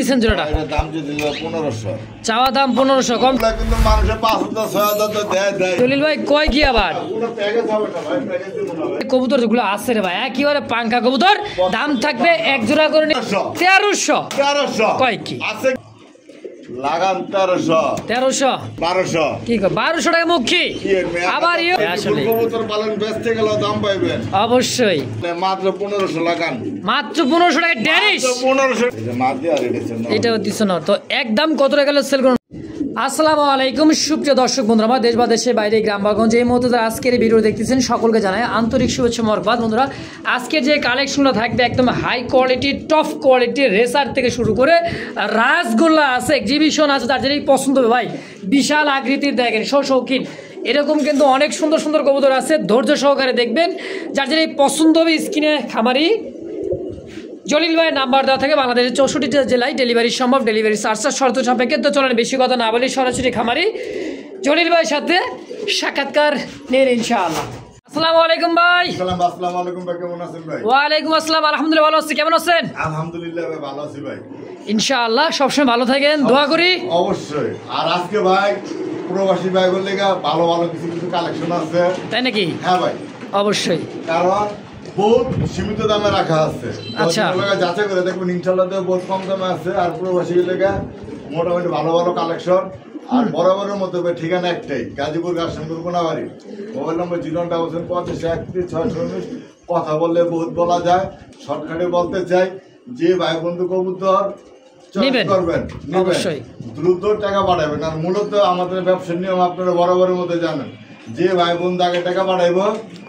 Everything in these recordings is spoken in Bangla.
চাইতেছেন জোড়াটা? দাম যদি 1500, চাওয়া দাম 1500, কম কিন্তু মানুষের 5000 6000 তো দেয়। জলিল ভাই কয় কি আবার পুরো প্যাকেজ হবে না ভাই, প্যাকেজ দিব না ভাই। কবুতর যেগুলো আছে রে ভাই একেবারে পাঙ্কা কবুতর, দাম থাকবে এক জোড়া করে 1300 কয় কি আছে লাগান 1300 1200 কি কয় 1200 টাকা মুখী আবার আসলে কবুতর পালন বেচতে গেলে দাম পাইবেন অবশ্যই। মাত্র 1500 লাগান, মাত্র 1500 টাকা ড্যানিশ 1500 এই যে মাদি আর এটাও দিছ না তো একদম কত টাকা গেল সেল করুন। আসসালামু আলাইকুম সুপ্রিয় দর্শক বন্ধুরা, আমার দেশ বা দেশের বাইরে গ্রামগঞ্জ এই মুহূর্তে যারা আজকের এই ভিডিও দেখতেছেন সকলকে জানাই আন্তরিক শুভেচ্ছা মোবারকবাদ। বন্ধুরা আজকের যে কালেকশনগুলো থাকবে একদম high quality top quality racer থেকে শুরু করে রাসগোল্লা আছে, এক্সিবিশন আছে, তার যেটাই পছন্দ হবে ভাই বিশাল আকৃতির দেখেন শৌখিন এরকম কিন্তু অনেক সুন্দর সুন্দর কবুতর আছে, ধৈর্য সহকারে দেখবেন। যার যেটাই পছন্দ হবে স্ক্রিনে খামারি জলিল ভাইয়ের নাম্বার দেওয়া থাকে, বাংলাদেশের 64টা জেলায় ডেলিভারি সম্ভব, ডেলিভারি চার্জের শর্ত সাপেক্ষে। তো চলেন বেশি কথা না বলি সরাসরি খামারি জলিল ভাইয়ের সাথে সাক্ষাৎকার নিন ইনশাআল্লাহ। আসসালামু আলাইকুম ভাই। আসসালামু আলাইকুম ভাই, কেমন আছেন ভাই? ওয়ালাইকুম আসসালাম, আলহামদুলিল্লাহ ভালো আছি, কেমন আছেন? আলহামদুলিল্লাহ ভাই ভালো আছি ভাই, ইনশাআল্লাহ সবসময় ভালো থাকেন দোয়া করি। অবশ্যই। আর আজকে ভাই প্রবাসী ভাই বললে ভালো ভালো কিছু কিছু কালেকশন আছে, তাই নাকি? হ্যাঁ ভাই অবশ্যই, কারণ বহুত সীমিত দামে রাখা আছে। আচ্ছা যাচাই করে দেখবেন ইনশাআল্লাহ বহুত কম দামে আছে। আর প্রবাসী লেগা মোটামুটি ভালো ভালো কালেকশন। আর বরাবরের মতো ঠিকানা একটাই, গাজীপুর গাছসংকুর কোনাবাড়ি, মোবাইল নম্বর 075853619। কথা বললে বহুত বলা যায়, শর্টকাটে বলতে চাই যে ভাই বন্ধু কবুতর করবেন অবশ্যই দ্রুত টাকা পাঠাবেন। আর মূলত আমাদের ব্যবসার নিয়ম আপনারা বরাবরের মতো জানেন, যে ভাই বন্ধু আগে টাকা পাঠাইব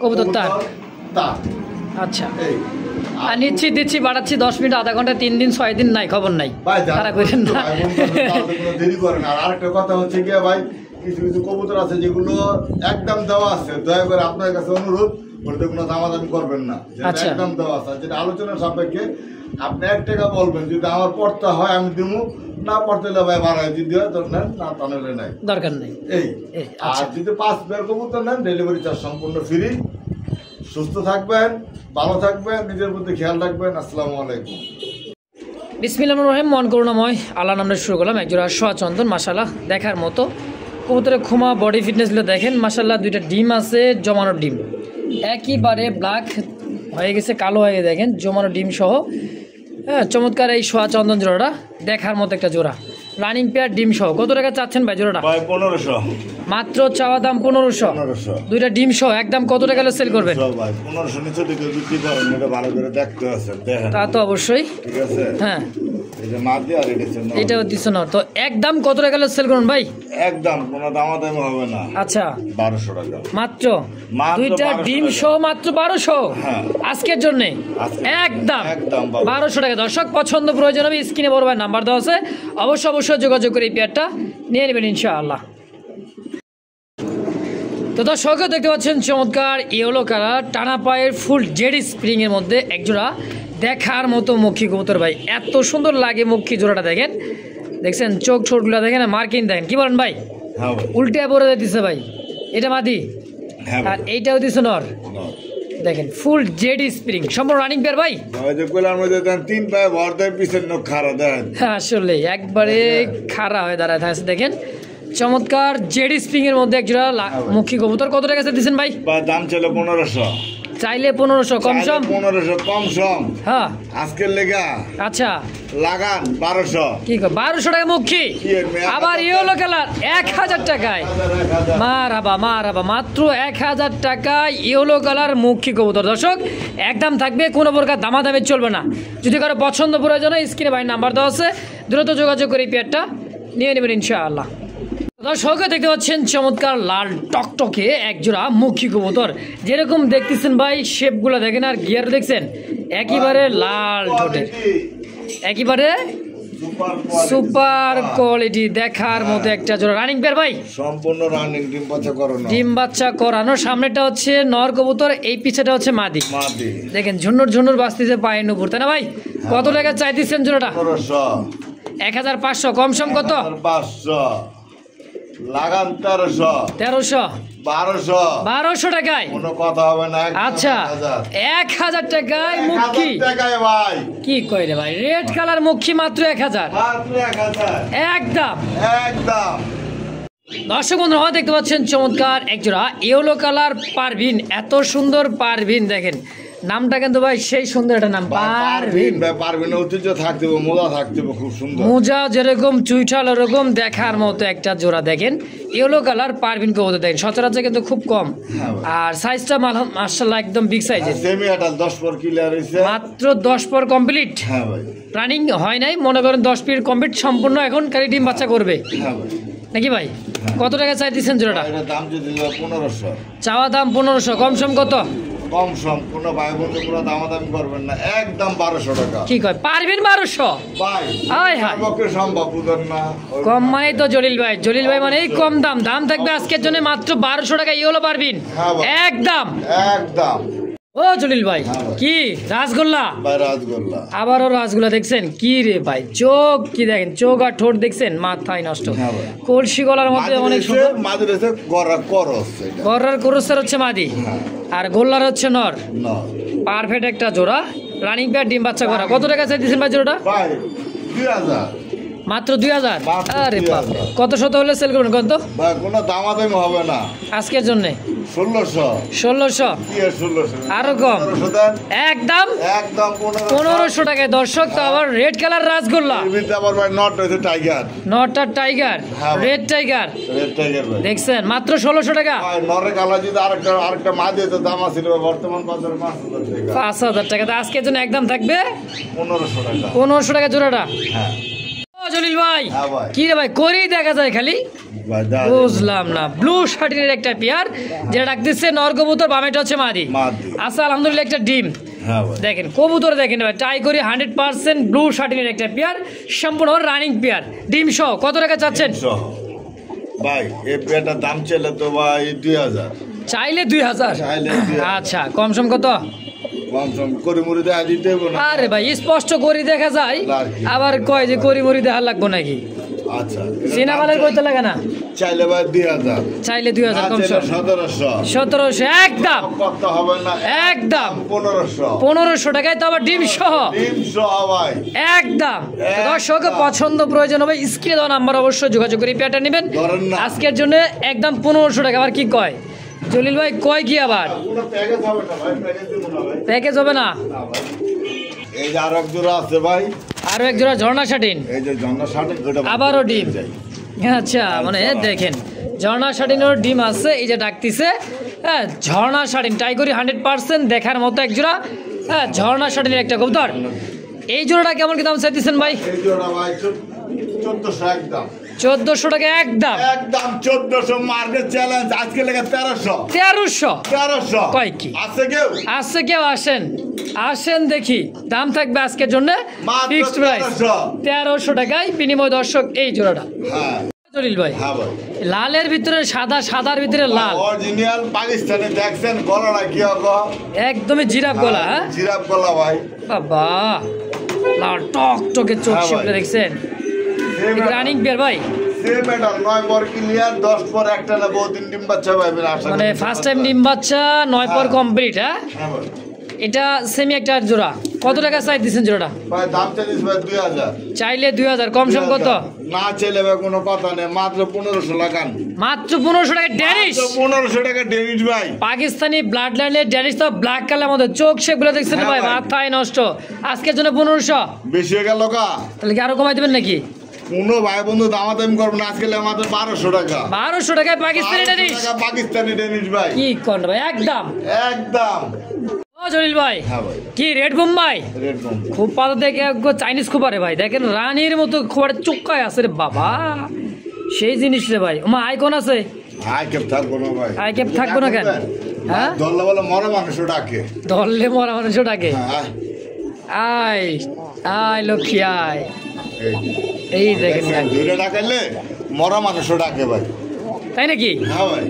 কবুতর তার। আচ্ছা আর দিচ্ছি বাড়াচ্ছি 10 মিনিট আধা ঘন্টা 3 দিন 6 দিন নাই খবর নাই, তারা করেন না দেরি করেন। আর আরেকটা কথা হচ্ছে গিয়ে ভাই কিছু কিছু কবুতর আছে যেগুলো একদম দেওয়া আছে, দয়া করে আপনার কাছে অনুরোধ ওটাতে কোনো দামাদামি করবেন না, একদম দেওয়া আছে। যেটা আলোচনার সাপেক্ষে আপনি 1 টাকা বলবেন, যদি আমার পড়তে হয় আমি দিব, না পড়তে হলে ভাই বাড়াই দিতে হয়, তো নেন, না তাহলে নাই, দরকার নেই। আর যদি 5 পেয়ার কবুতর নেন ডেলিভারি চার্জ সম্পূর্ণ ফ্রি। সুস্থ থাকবেন, ভালো থাকবেন, নিজের প্রতি খেয়াল রাখবেন। আসসালামু আলাইকুম। বিসমিল্লাহির রহিম। মন করুণাময় আল্লাহ নামে শুরু করলাম। একজোড়া সোয়া চন্দন মাশাআল্লাহ দেখার মতো কবুতরের খুমা বডি ফিটনেসগুলো দেখেন মাশাআল্লাহ। 2টা ডিম আছে, জমানো ডিম, একইবারে ব্ল্যাক হয়ে গেছে, কালো হয়ে গেছে দেখেন, জমানো ডিম সহ। হ্যাঁ চমৎকার এই সোয়া চন্দন জোড়াটা দেখার মতো একটা জোড়া, রানিং পেয়ার ডিম সহ। কত টাকা চাচ্ছেন ভাই জোড়াটা? ভাই 1500 মাত্র, চাওয়া দাম 1500। 2টা ডিম সহ একদম কত টাকা সেল করবেন? ভাই 1500 নিচে দিকে বিক্রি করেন, এটা ভালো করে দেখতে আছে, দেখেন। তা তো অবশ্যই, ঠিক আছে। হ্যাঁ এই যে মাদি আর এটাও দিছো না তো একদম কত টাকা সেল করুন ভাই? একদম কোনো দামাদামি হবে না। আচ্ছা 1200 টাকা মাত্র, 2টা ডিম সহ মাত্র 1200 আজকের জন্য, একদম 1200 টাকা। দর্শক পছন্দ প্রয়োজন হবে স্ক্রিনে বড় ভাই নাম্বার দেওয়া আছে, অবশ্যই যোগাযোগ করে এই পেয়ারটা নিয়ে নেবেন ইনশাআল্লাহ। তো দর্শক দেখতে পাচ্ছেন চমৎকার ইয়েলো কালার টানা পায়ের ফুল জেডি স্প্রিং এর মধ্যে একজোড়া দেখার মতো মক্ষী কবুতর ভাই, এত সুন্দর লাগে মক্ষী জোড়াটা দেখেন, দেখছেন চোখ ছোটগুলো দেখেন, মার্কিং দেখেন, কি বলেন ভাই? উল্টে পরে দিচ্ছে ভাই, এটা মাদি আর এইটাও দিচ্ছে নর, দেখেন ফুল জেডি স্প্রিং সম্পূর্ণ রানিং পেয়ার ভাই। তিন পায়ে ভর দেয়, পিছনে নখ খাড়া দেন, আসলে একবারে খাড়া হয়ে দাঁড়ায় থাকছে দেখেন। চমৎকার জেডি স্প্রিং এর মধ্যে একজোড়া মক্ষী কবুতর। কত টাকা দিচ্ছেন ভাই? দাম ছিল 1500, চাইলে 1500 কম সম, 1500 কম সম। হ্যাঁ আজকের লেগা আচ্ছা লাগান 1200। কি কো 1200 টাকা মুখী আবার ইয়েলো কালার 1000 টাকায়। মারাবা মাত্র 1000 টাকায় ইয়েলো কালার মুখী কবুতর। দর্শক একদম থাকবে, কোনো প্রকার দামাদামি চলবে না। যদি কারো পছন্দ প্রয়োজন হয় স্ক্রিনে ভাই নাম্বার দেওয়া আছে, দ্রুত যোগাযোগ করে এই পেয়ারটা নিয়ে নেবেন ইনশাআল্লাহ। দর্শক দেখতে পাচ্ছেন চমৎকার লাল টকটকে একজোড়া মুখী কবুতর, যেরকম দেখতেছেন ভাই শেপগুলো দেখেন আর গিয়ার দেখছেন, একেবারে লাল ঠোঁটের, একেবারে সুপার কোয়ালিটি দেখার মতো একটা জোড়া রানিং পেয়ার ভাই, সম্পূর্ণ রানিং, ডিম বাচ্চা করানো। সামনেটা হচ্ছে নর কবুতর, এই পিছেটা হচ্ছে মাদি। দেখেন ঝুন্নুর বাঁচতেছে পায়ের উপর, তাই না ভাই? কত টাকা চাইতেছেন জোড়াটা? 1500। 1500 কম সম কত? 500। লাগান 1300 1200 টাকায় কোনো কথা হবে না। আচ্ছা 1000 টাকায় মুখী টাকায় ভাই কি কই রে ভাই রেড কালার মুখী মাত্র 1000 একদম। দর্শক বন্ধুরা দেখতে পাচ্ছেন চমৎকার একজোড়া ইয়েলো কালার পারভিন, এত সুন্দর পারভিন দেখেন নামটা কিন্তু ভাই সেই সুন্দর একটা নাম পারভিন ঐতিহ্য থাকতে হবে, মোজা থাকতে হবে খুব সুন্দর, মোজা যেরকম চুইঠাল ওরকম দেখার মতো একটা জোড়া দেখেন ইয়েলো কালার পারভিন কবুতর দেখেন সচরাচর কিন্তু খুব কম আর সাইজটা মাশাআল্লাহ একদম বিগ সাইজের সেমি আটাল 10 পর ক্লিয়ার হইছে মাত্র 10 পর কমপ্লিট। হ্যাঁ ভাই রানিং হয় নাই মনে করেন 10 পির কমপ্লিট সম্পূর্ণ এখন খালি ডিম বাচ্চা করবে। হ্যাঁ ভাই নাকি ভাই কত টাকা চাই দিচ্ছেন জোড়াটা? এটা দাম যদি 1500 চাওয়া দাম 1500 কম সম কত? কম সম কোনো ভাই বন্ধু কোনো দামাদামি করবেন না একদম 1200 টাকা। কি কয় পারবেন 1200 ভাই হায় হায় পক্ষে সম্ভব বুঝেন না কম মানে তো জলিল ভাই মানে এই কম দাম থাকবে আজকের জন্য মাত্র 1200 টাকা ইয়েলো পারবেন একদম। ও জলিল ভাই কি রাসগোল্লা আবারও রাসগোল্লা দেখছেন কি রে ভাই চোখ কি দেখেন চোখ আর ঠোঁট দেখছেন মাথায় নষ্ট কলসি গলার মধ্যে অনেক সুন্দর গররার কোরসের হচ্ছে মাদি আর গোল্লার হচ্ছে নর পারফেক্ট একটা জোড়া রানিং প্যাড ডিম বাচ্চা করা। কত টাকা চাই দিচ্ছেন ভাই জোড়াটা? 2000 মাত্র 2000। আরে বাপ কত শত হলে সেল করবেন কত? ভাই কোনো দামাদামি হবে না আজকের জন্য 1600 আরো কম একদম 1500 টাকায়। দর্শক তো আবার রেড কালার রাসগোল্লা নটটা টাইগার রেড টাইগার দেখছেন মাত্র 1600 টাকা। আরেকটা মা দিয়ে তো দাম আছে বর্তমান বাজারে 5000 টাকা। আজকের জন্য একদম থাকবে 1500 টাকা জোড়াটা। জলিল ভাই কি রে ভাই করি দেখা যায় খালি বুঝলাম না ব্লু শার্টিনের একটা পেয়ার যেটা ডাকতেছে নর কবুতর বামেটা হচ্ছে মাদি। আচ্ছা আলহামদুলিল্লাহ একটা ডিম দেখেন কবুতর দেখেন ভাই ট্রাই করি 100% ব্লু শার্টিনের একটা পেয়ার সম্পূর্ণ রানিং পেয়ার ডিম সহ। কত টাকা চাচ্ছেন ভাই এই পেয়ারটার দাম চলে তো ভাই 2000 চাইলে 2000 আচ্ছা কম সম কত? আরে ভাই স্পষ্ট করি দেখা যায় আবার কয় যে করি মরি দেখা লাগবো নাকি সিনেমালের কইতে লাগে না চাইলে ভাই 2000 চাইলে 2000 কম 1700 একদম একদম 1500 টাকায় তো আবার ডিম সহ ভাই একদম। দর্শক পছন্দ প্রয়োজন হবে স্ক্রিনে দেওয়া নাম্বার অবশ্যই যোগাযোগ করে পেয়ারটা নেবেন আজকের জন্য একদম 1500 টাকা। আবার কি কয় জলিল ভাই কয় কি আবার প্যাকেজ হবে না? এই যে আরো এক জোড়া আছে ভাই আরো এক জোড়া ঝর্ণা শাটিন এই যে ঝর্ণা শাটিন আবারও ডিম আচ্ছা মানে দেখেন ঝর্ণা শাটিনের ডিম আছে এই যে ডাকতিছে হ্যাঁ ঝর্ণা শাটিন ট্রাই করি 100% দেখার মতো এক জোড়া হ্যাঁ ঝর্ণা শাটিনের একটা কবুতর। এই জোড়াটা কেমন কি দাম চাইতেছেন ভাই? এই জোড়া ভাই 1400 একদম 1400 টাকা একদম 1400 মার্কেট চ্যালেঞ্জ আজকে লেগে 1300 কয় কি আছে কেউ আসেন দেখি দাম থাকবে আজকের জন্য ফিক্সড প্রাইস 1300 টাকায় বিনিময়। দর্শক এই জোড়াটা জলিল ভাই লালের ভিতরে সাদার ভিতরে লাল অরিজিনাল পাকিস্তানি দেখছেন গলাটা কি হবে একদমই জিরাফ গলা হ্যাঁ জিরাফ গলা ভাই বাবা লাল টক টকে চোখ শিপলে দেখছেন রানিং পেয়ার ভাই সেম এটা 9 পর ক্লিয়ার 10 পর একটা না বহুদিন ডিম বাচ্চা পাবেন আশা মানে ফার্স্ট টাইম ডিম বাচ্চা 9 পর কমপ্লিট হ্যাঁ এটা সেমি একটা জোড়া। কত টাকা চাই দিছেন জোড়াটা? ভাই দাম চাইছিস ভাই 2000 চাইলে 2000 কম সম কত? না চাইলে ভাই কোনো কথা নেই মাত্র 1500 লাগান মাত্র 1500 টাকা ড্যানিশ 1500 টাকা ড্যানিশ ভাই পাকিস্তানি ব্লাড লাইনের ড্যানিশ তো ব্ল্যাক কালার মধ্যে চোখ শেপগুলো দেখছেন ভাই মাথায় নষ্ট আজকের জন্য 1500 বেশি হয়ে গেল কা তাহলে কি আরো কমাই দিবেন নাকি? কোনো ভাই বন্ধু দামাদামি করবেন আজকে মাত্র 1200 টাকা 1200 টাকায় পাকিস্তানি ড্যানিশ ভাই কি কোন ভাই একদম ও জলিল ভাই কি রেড বোম্বাই খুব পাতা দেখে চাইনিজ খোপারে ভাই দেখেন রানীর মতো খোপারে চোক্কায় আছে রে বাবা সেই জিনিস রে ভাই ওমা আইকন আছে আইকেপ থাকবো না ভাই আইকেপ থাকবো না কেন হ্যাঁ দললে বলে মরা মানুষ ডাকে আয় লক্ষ্মী আয় এই দেখেন দুইটা ডাকাইলে মরা মানুষ ডাকে ভাই তাই নাকি? হ্যাঁ ভাই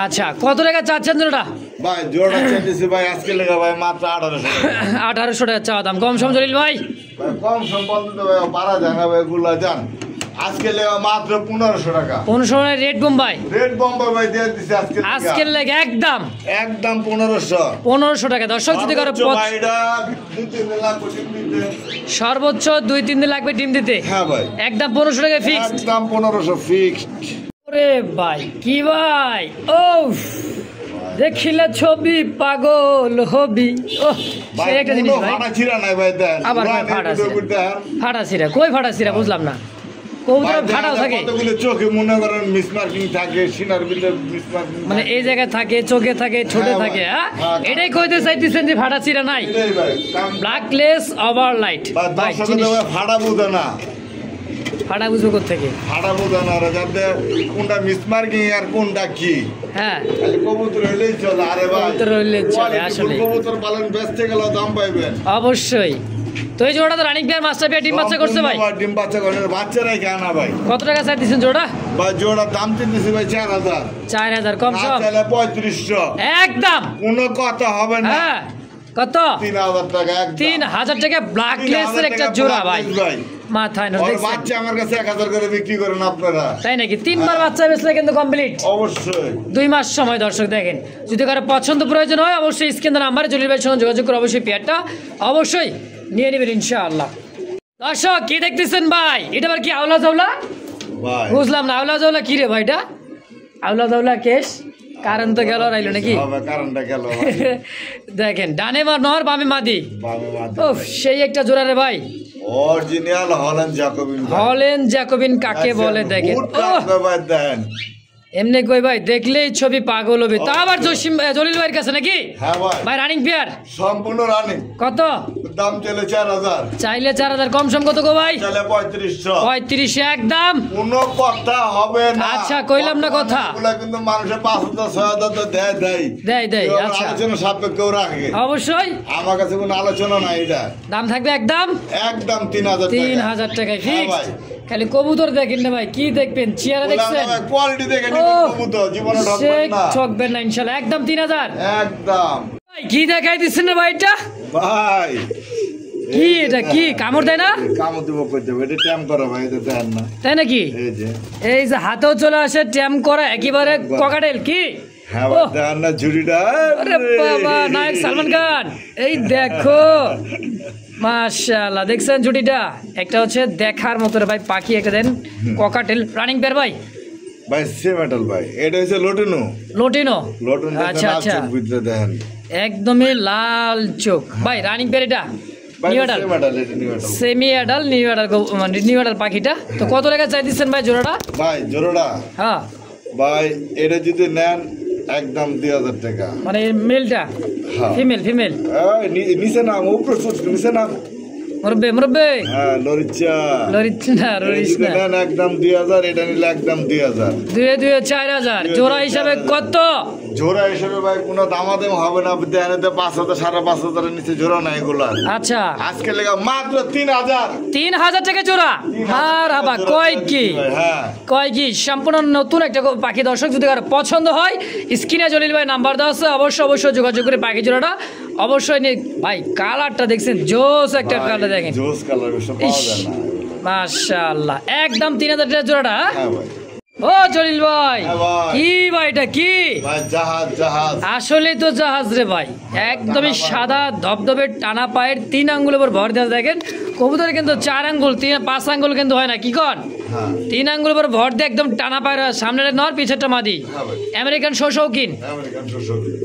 আচ্ছা কত টাকা চাচ্ছেন জোড়াটা? ভাই জোড়া চাইতেছি ভাই আজকে লেগা ভাই মাত্র 1800 টাকা চাওয়া দাম কম সম জলিল ভাই কম সম বলতে ভাই পারা যায় না ভাই গুলা জান আজকে লেগে মাত্র 1500 টাকা। 1500 রেড বোম্বাই, রেড বোম্বাই ভাই দিয়ে দিছি আজকে লেগে একদম 1500 টাকা। দর্শক যদি কারো সর্বোচ্চ 2-3 দিন লাগবে ডিম দিতে, হ্যাঁ ভাই একদম 1500 টাকা ফিক্সড, একদম 1500 ফিক্সড। ওরে ভাই কি ভাই, ও দেখিলে ছবি পাগল হবি। ও সেই একটা জিনিস ভাই, ফাটা ছিড়া নাই ভাই দেন, আবার ফাটা ছিড়া, কই ফাটা ছিড়া বুঝলাম না। কবুতর ফাটাও থাকে, কতগুলো চোখে মনে করেন মিসমার্কিং থাকে, সিনার ভিতরে মিসমার্কিং মানে এই জায়গায় থাকে, চোখে থাকে, ছোটে থাকে। হ্যাঁ এটাই কইতে চাইতেছেন যে ফাটা ছিড়া নাই, ব্ল্যাকলেস ওভারলাইট। ভাই ফাটা বুঝে না, ফাটা বুঝবো কোত্থেকে, ফাটা বুঝে না ওরা, যাতে কোনটা মিসমার্কিং আর কোনটা কি। হ্যাঁ কবুতর হইলেই চলে। আরে ভাই কবুতর হইলে চলে, আসলে কবুতর পালন বেচতে গেলে দাম পাইবেন অবশ্যই। তো এই জোড়া তো রানিং পেয়ার মাস্টার পেয়ার ডিম বাচ্চা করছে ভাই, ডিম বাচ্চা করে বাচ্চারাই খায় না ভাই। কত টাকা চাই দিচ্ছেন জোড়া? ভাই জোড়ার দাম কিনতেছি ভাই 4000। 4000 কম সব 3500 একদম, কোনো কথা হবে না। হ্যাঁ কত? 3000 টাকা। 3000 টাকা ব্ল্যাকলেসের একটা জোড়া ভাই, মাথায় না দেখছেন। বাচ্চা আমার কাছে 1000 করে বিক্রি করেন আপনারা, তাই নাকি? 3 বার বাচ্চা বেচলে কিন্তু কমপ্লিট, অবশ্যই 2 মাস সময়। দর্শক দেখেন, যদি কারো পছন্দ প্রয়োজন হয় অবশ্যই স্ক্রিনের নাম্বারে জলিল ভাইয়ের সঙ্গে যোগাযোগ করে অবশ্যই পেয়ারটা অবশ্যই নিয়ে নেবেন ইনশাআল্লাহ। দর্শক কি দেখতেছেন ভাই, এটা আবার কি আওলা জাওলা ভাই? বুঝলাম না, আওলা জাওলা কি রে ভাই? এটা আওলা জাওলা কেস, কারণ তো গেল রাইলো নাকি? কারণটা গেল দেখেন ডানে মা নর বামে মাদি, ও সেই একটা জোড়া রে ভাই, original Holland Jacobin. Holland Jacobin কাকে বলে দেখেন, দেন এমনি কই ভাই দেখলেই ছবি পাগল হবে। তা আবার জলিল ভাইয়ের কাছে নাকি? হ্যাঁ ভাই, ভাই রানিং পেয়ার সম্পূর্ণ রানিং। কত দাম চলে 4000, চাইলে 4000, কম সম কত গো ভাই? চলে 3500। 35 একদম, কোনো কথা হবে না। আচ্ছা কইলাম না কথা, এগুলা কিন্তু মানুষে 5000 6000 তো দেয়। আচ্ছা আলোচনা সাপেক্ষেও রাখে, অবশ্যই। আমার কাছে কোনো আলোচনা নাই। এটা দাম থাকবে একদম 3000 টাকা ফিক্সড। খালি কবুতর দেখেন না ভাই, কি দেখবেন চেহারা দেখছেন, কোয়ালিটি দেখেন, কবুতর জীবনে ঠকবেন না, ঠকবেন না ইনশাআল্লাহ। একদম 3000 একদম। ভাই কি দেখাই দিচ্ছেন না ভাই? এটা ভাই কি, এটা কি কামড় দেয় না? কামড় দিব করতে হবে, এটা ট্যাম করা ভাই, এটা দেন না, তাই নাকি? এই যে হাতেও চলে আসে ট্যাম করা, একেবারে ককাটেল কি। হ্যাঁ ভাই দেন না ঝুড়িটা। আরে বাবা, নায়ক সালমান খান, এই দেখো মাশাআল্লাহ, দেখছেন ঝুটিটা? একটা হচ্ছে দেখার মতো রে ভাই, পাখি একটা দেন, ককাটেল রানিং পেয়ার ভাই। ভাই সেমেটাল ভাই, এটা হচ্ছে লোটিনো। আচ্ছা আচ্ছা, ভিতরে দেখেন একদমই লাল চোখ ভাই, রানিং পেয়ার। এটা সেমি অ্যাডাল নিউ অ্যাডাল, মানে নিউ অ্যাডাল পাখিটা। তো কত টাকা চাই দিচ্ছেন ভাই জোড়াটা? ভাই জোড়াটা, হ্যাঁ ভাই এটা যদি নেন একদম 2000 টাকা। মানে মেলটা, ফিমেল নিচে নাম, উপরে নিচে নাম, মুরব্বে হ্যাঁ লরিচা নেন একদম 2000, এটা নিলে একদম 2000। 4000 জোড়া হিসাবে কত? জোড়া হিসেবে ভাই কোনো দামাদাম হবে না, দেন 5000 5500 এর নিচে জোড়া নাই এগুলা। আচ্ছা আজকে লেগা মাত্র 3000 টাকা জোড়া। আর হাবা কয় কি, কয় কি সম্পূর্ণ নতুন একটা পাখি। দর্শক যদি কারো পছন্দ হয় স্ক্রিনে জলিল ভাই নাম্বার দেওয়া আছে, অবশ্যই যোগাযোগ করে পাখি জোড়াটা অবশ্যই নিয়ে। ভাই কালারটা দেখছেন, জোস একটা কালার দেখেন, জোস কালার পাওয়া যায় না মাশাআল্লাহ। একদম 3000 টাকা জোড়াটা। হ্যাঁ ভাই। ও জলিল ভাই কি ভাই, এটা কি ভাই? জাহাজ। আসলে তো জাহাজ রে ভাই, একদমই সাদা ধবধবে টানা পায়ের, 3 আঙ্গুলের উপর ভর দেওয়া। দেখেন কবুতরে কিন্তু 4 আঙ্গুল 5 আঙ্গুল কিন্তু হয় না, কি কন? 3 আঙ্গুলের উপর ভর দিয়ে একদম টানা পায়ের, সামনের নর পিছেরটা মাদি, আমেরিকান শৌখিন।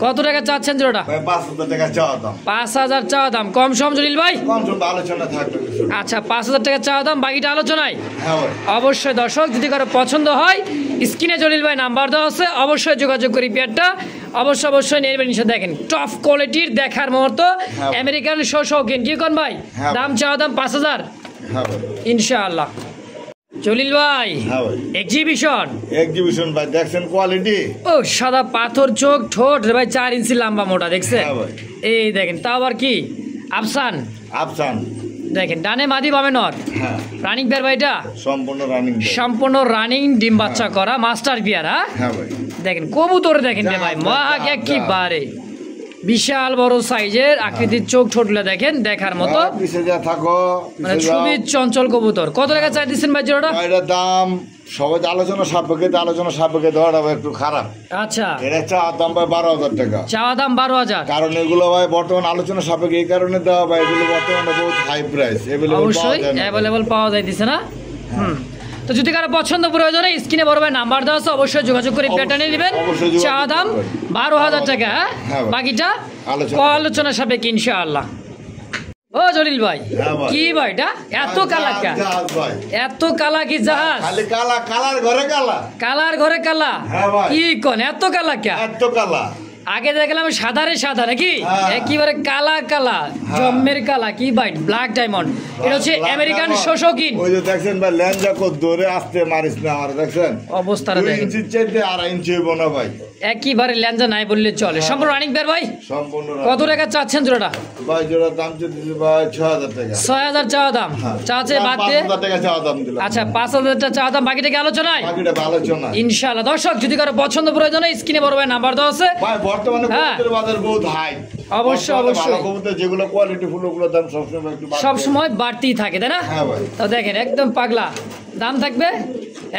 কত টাকা চাচ্ছেন জোড়াটা? 5000 টাকা চাওয়া দাম। 5000 চাওয়া দাম, কম সম জলিল ভাই? কম সম আলোচনা থাকবে। আচ্ছা 5000 টাকা চাওয়া দাম, বাকিটা আলোচনায়। হ্যাঁ ভাই। অবশ্যই দর্শক যদি কারো পছন্দ হয় স্ক্রিনে জলিল ভাই নাম্বার দেওয়া আছে, অবশ্যই যোগাযোগ করি পেয়ারটা অবশ্যই নিয়ে নেবেন। দেখেন টপ কোয়ালিটির দেখার মুহূর্ত, আমেরিকান শৌখিন, কি কোন ভাই? দাম চাওয়া দাম 5000 ইনশাআল্লাহ। জলিল ভাই এক্সিবিশন ভাই দেখছেন কোয়ালিটি, ও সাদা পাথর চোখ, ঠোঁট রে ভাই 4 ইঞ্চি লম্বা মোটা, দেখছেন? এই দেখেন, তাও আবার কি আফসান দেখেন, ডানে মাদি বামে নর, রানিং পেয়ার ভাই। এটা সম্পূর্ণ রানিং ডিম বাচ্চা করা মাস্টার পেয়ার। হ্যাঁ দেখেন কবুতর দেখেন রে ভাই, মা কি বারে বিশাল বড় সাইজের আকৃতির, চোখ ঠোঁটগুলো দেখেন দেখার মতো, পিছে যা থাকো, মানে খুবই চঞ্চল কবুতর। কত টাকা চাই দিচ্ছেন ভাই জোড়াটা? এটার দাম সবাই আলোচনা সাপেক্ষে দেওয়াটা ভাই একটু খারাপ। আচ্ছা, এটা চাওয়ার দাম ভাই 12,000 টাকা। চাওয়া দাম 12,000। কারণ এগুলো ভাই বর্তমান আলোচনা সাপেক্ষে এই কারণে দেওয়া ভাই, এগুলো বর্তমানে বহুত হাই প্রাইস, অবশ্যই অ্যাভেলেবল পাওয়া যাইতেছে না। তো যদি কারো পছন্দ প্রয়োজন হয় স্ক্রিনে বড় ভাই নাম্বার দেওয়া আছে, অবশ্যই যোগাযোগ করে পেটা নিয়ে নেবেন। চাওয়া দাম 12,000 টাকা, বাকিটা আলোচনা সাপেক্ষে ইনশাআল্লাহ। ও জলিল ভাই, কি ভাই এটা এত কালা? এত কালা কি জাহাজ? খালি কালা, কালার ঘরে কালা, কালার ঘরে কালা, কি কোন এত কালা? কে এত কালা? আগে দেখলাম সাদারে সাদা নাকি, একেবারে কালা কালা, জম্মের কালা। কি ভাই ব্ল্যাক ডায়মন্ড, এটা হচ্ছে আমেরিকান শোষকিন। ওই যে দেখছেন ভাই ল্যাঞ্জা কত দূরে আসতে মারিস না, আর দেখছেন অবস্থাটা দেখেন, 2 ইঞ্চি চাইতে 2.5 ইঞ্চি হইব না ভাই, একেবারে ল্যাঞ্জা নাই বললে চলে। সম্পূর্ণ রানিং বের ভাই, সম্পূর্ণ। কত টাকা চাচ্ছেন জোড়াটা? ভাই জোড়ার দাম দিতেছি ভাই 6,000 টাকা। 6,000 চাওয়া দাম, চাচে বাদ দিয়ে 5,000 টাকা চাওয়া দাম দিলাম। আচ্ছা 5,000 টাকা চাওয়া দাম, বাকিটা কি আলোচনায়? বাকিটা আলোচনা ইনশাআল্লাহ। দর্শক যদি কারো পছন্দ প্রয়োজন হয় স্ক্রিনে বড় ভাই নাম্বার দেওয়া আছে। ভাই বর্তমানে কবুতরের বাজার বহুত হাই, অবশ্যই অবশ্যই। কবুতর যেগুলো কোয়ালিটি ফুল ওগুলোর দাম সবসময় একটু সব সময় বাড়তেই থাকে, তাই না? হ্যাঁ ভাই। তো দেখেন একদম পাগলা দাম থাকবে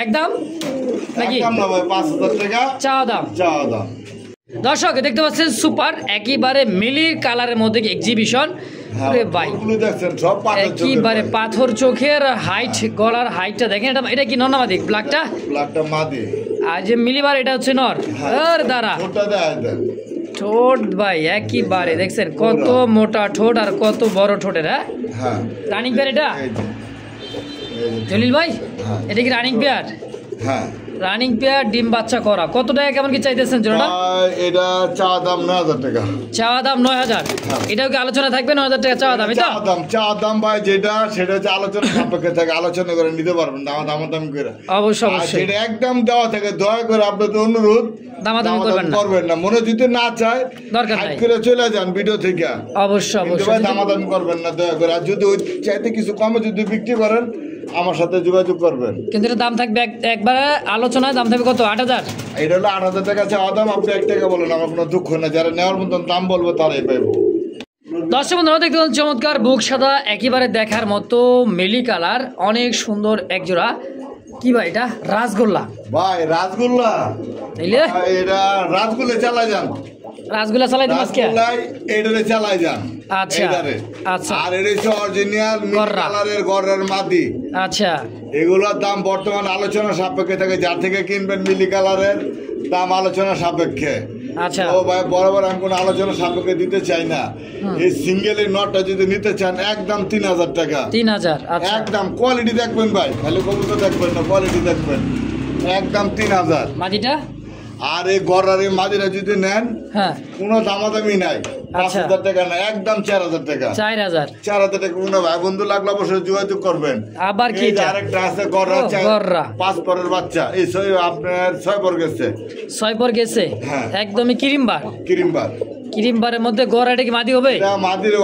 একদম নাকি? একদম না ভাই, 5,000 টাকা চাওয়া দাম। দর্শক দেখতে পাচ্ছেন সুপার একেবারে মিলির কালারের মধ্যে এক্সিবিশন ভাই, একেবারে পাথর চোখের হাইট, গলার হাইটটা দেখেন। এটা কি নর্নামাদি? ব্ল্যাকটা মাদি, আর যে মিলিবার এটা হচ্ছে নর। আর দাঁড়া ঠোঁট ভাই একেবারে দেখছেন কত মোটা ঠোঁট আর কত বড় ঠোঁটের। হ্যাঁ রানিং পেয়ার এটা জলিল ভাই, এটা কি রানিং পেয়ার? হ্যাঁ রানিং পেয়ার, ডিম বাচ্চা করা। কত টাকা কেমন কি চাইতেছেন জোড়াটা? এটা চাওয়া দাম 9,000 টাকা। চাওয়া দাম 9,000, এটাও কি আলোচনা থাকবে? 9,000 টাকা চাওয়া দাম। এটা চাওয়া দাম ভাই যেটা, সেটা হচ্ছে আলোচনা সাপেক্ষে থাকে, আলোচনা করে নিতে পারবেন দামাদামি করে। অবশ্যই অবশ্যই, এটা একদম দেওয়া থাকে। দয়া করে আপনাদের অনুরোধ দামাদামি করবেন না, মনে যদি না চায় দরকার নাই, করে চলে যান ভিডিও থেকে। অবশ্যই অবশ্যই দামাদামি করবেন না দয়া করে। আর যদি ওই চাইতে কিছু কমে যদি বিক্রি করেন আমার সাথে যোগাযোগ করবেন। কিন্তু এটা দাম থাকবে একবারে আলোচনায়, দাম থাকবে কত? 8,000। এটা হলো 8,000 টাকা চাওয়া দাম। আপনি 1 টাকা বলেন, আমার কোনো দুঃখ না, যারা নেওয়ার মতন দাম বলবো তারাই পাইব। দর্শক বন্ধুরা দেখতে পাচ্ছেন চমৎকার বুক সাদা একেবারে দেখার মতো মিলি কালার, অনেক সুন্দর এক জোড়া। কি ভাই এটা? রাসগোল্লা ভাই, রাসগোল্লা। এটা রাসগোল্লা চালাই যান, রাসগোল্লা চালাই দিন আজকে, এটারে চালাই যান। আচ্ছা আচ্ছা। আর এটা হচ্ছে অরিজিনাল কালারের গড়ের মাদি। আচ্ছা, এগুলোর দাম বর্তমান আলোচনা সাপেক্ষে থাকে। যার থেকে কিনবেন মিলি কালারের দাম আলোচনা সাপেক্ষে। আচ্ছা ও ভাই, বরাবর আমি কোনো আলোচনা সাপেক্ষে দিতে চাই না। এই সিঙ্গেলের নটটা যদি নিতে চান একদম 3,000 টাকা। 3,000 একদম। কোয়ালিটি দেখবেন ভাই, খালি কবুতর দেখবেন না, কোয়ালিটি দেখবেন। একদম 3,000 মাদিটা। আর এই গড়ার এই মাদিরা যদি নেন, হ্যাঁ কোনো দামাদামি নাই। 5,000 টাকা না, একদম 4,000 টাকা। 4,000 টাকা। কোনো ভাই বন্ধু লাগলে অবশ্যই যোগাযোগ করবেন। আবার কি আরেকটা আছে গড়া, 5 পরের বাচ্চা, এই আপনার 6 পর গেছে। 6 পর গেছে, একদমই ক্রিমবারের মধ্যে গড়াটা কি মাদি হবে? মাদির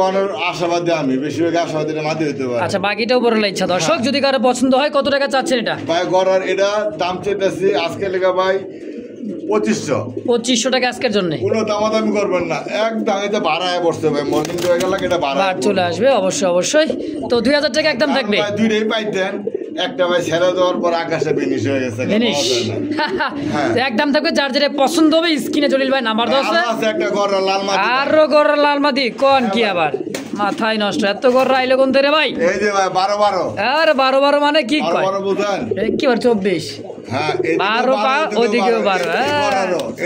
আশাবাদী, আমি বেশিরভাগ আশাবাদী মাদি হইতে পারে। আচ্ছা, বাকিটাও বড় ইচ্ছা। দর্শক যদি কারো পছন্দ হয়, কত টাকা চাচ্ছেন এটা? ভাই গড়ার এটা দাম চাইতেছি আজকে লেখা ভাই 2500 টাকা আজকের জন্য। কোনো দামাদামি করবেন না, একদম। এটা ভাড়ায় বসতে ভাই, মর্নিং হয়ে গেল, এটা ভাড়া চলে আসবে অবশ্যই অবশ্যই। তো 2,000 টাকা একদম থাকবে। দুইটাই পাইতেন, একটা ভাই ছেড়ে দেওয়ার পর আকাশে ফিনিশ হয়ে গেছে। একদম থাকবে, যার যেটা পছন্দ হবে স্ক্রিনে জলিল ভাই নাম্বার দেওয়া আছে। একটা গড়া লাল মাদি, আরো গড়া লাল মাদি, কোন কি আবার মাথায় নষ্ট, এত গড়া আইলো কোন থেকে ভাই? এই যে ভাই 12 আর 12 মানে কি কয়? 12 বুঝেন কি বার 24। হ্যাঁ, 12 ওইদিকে 12,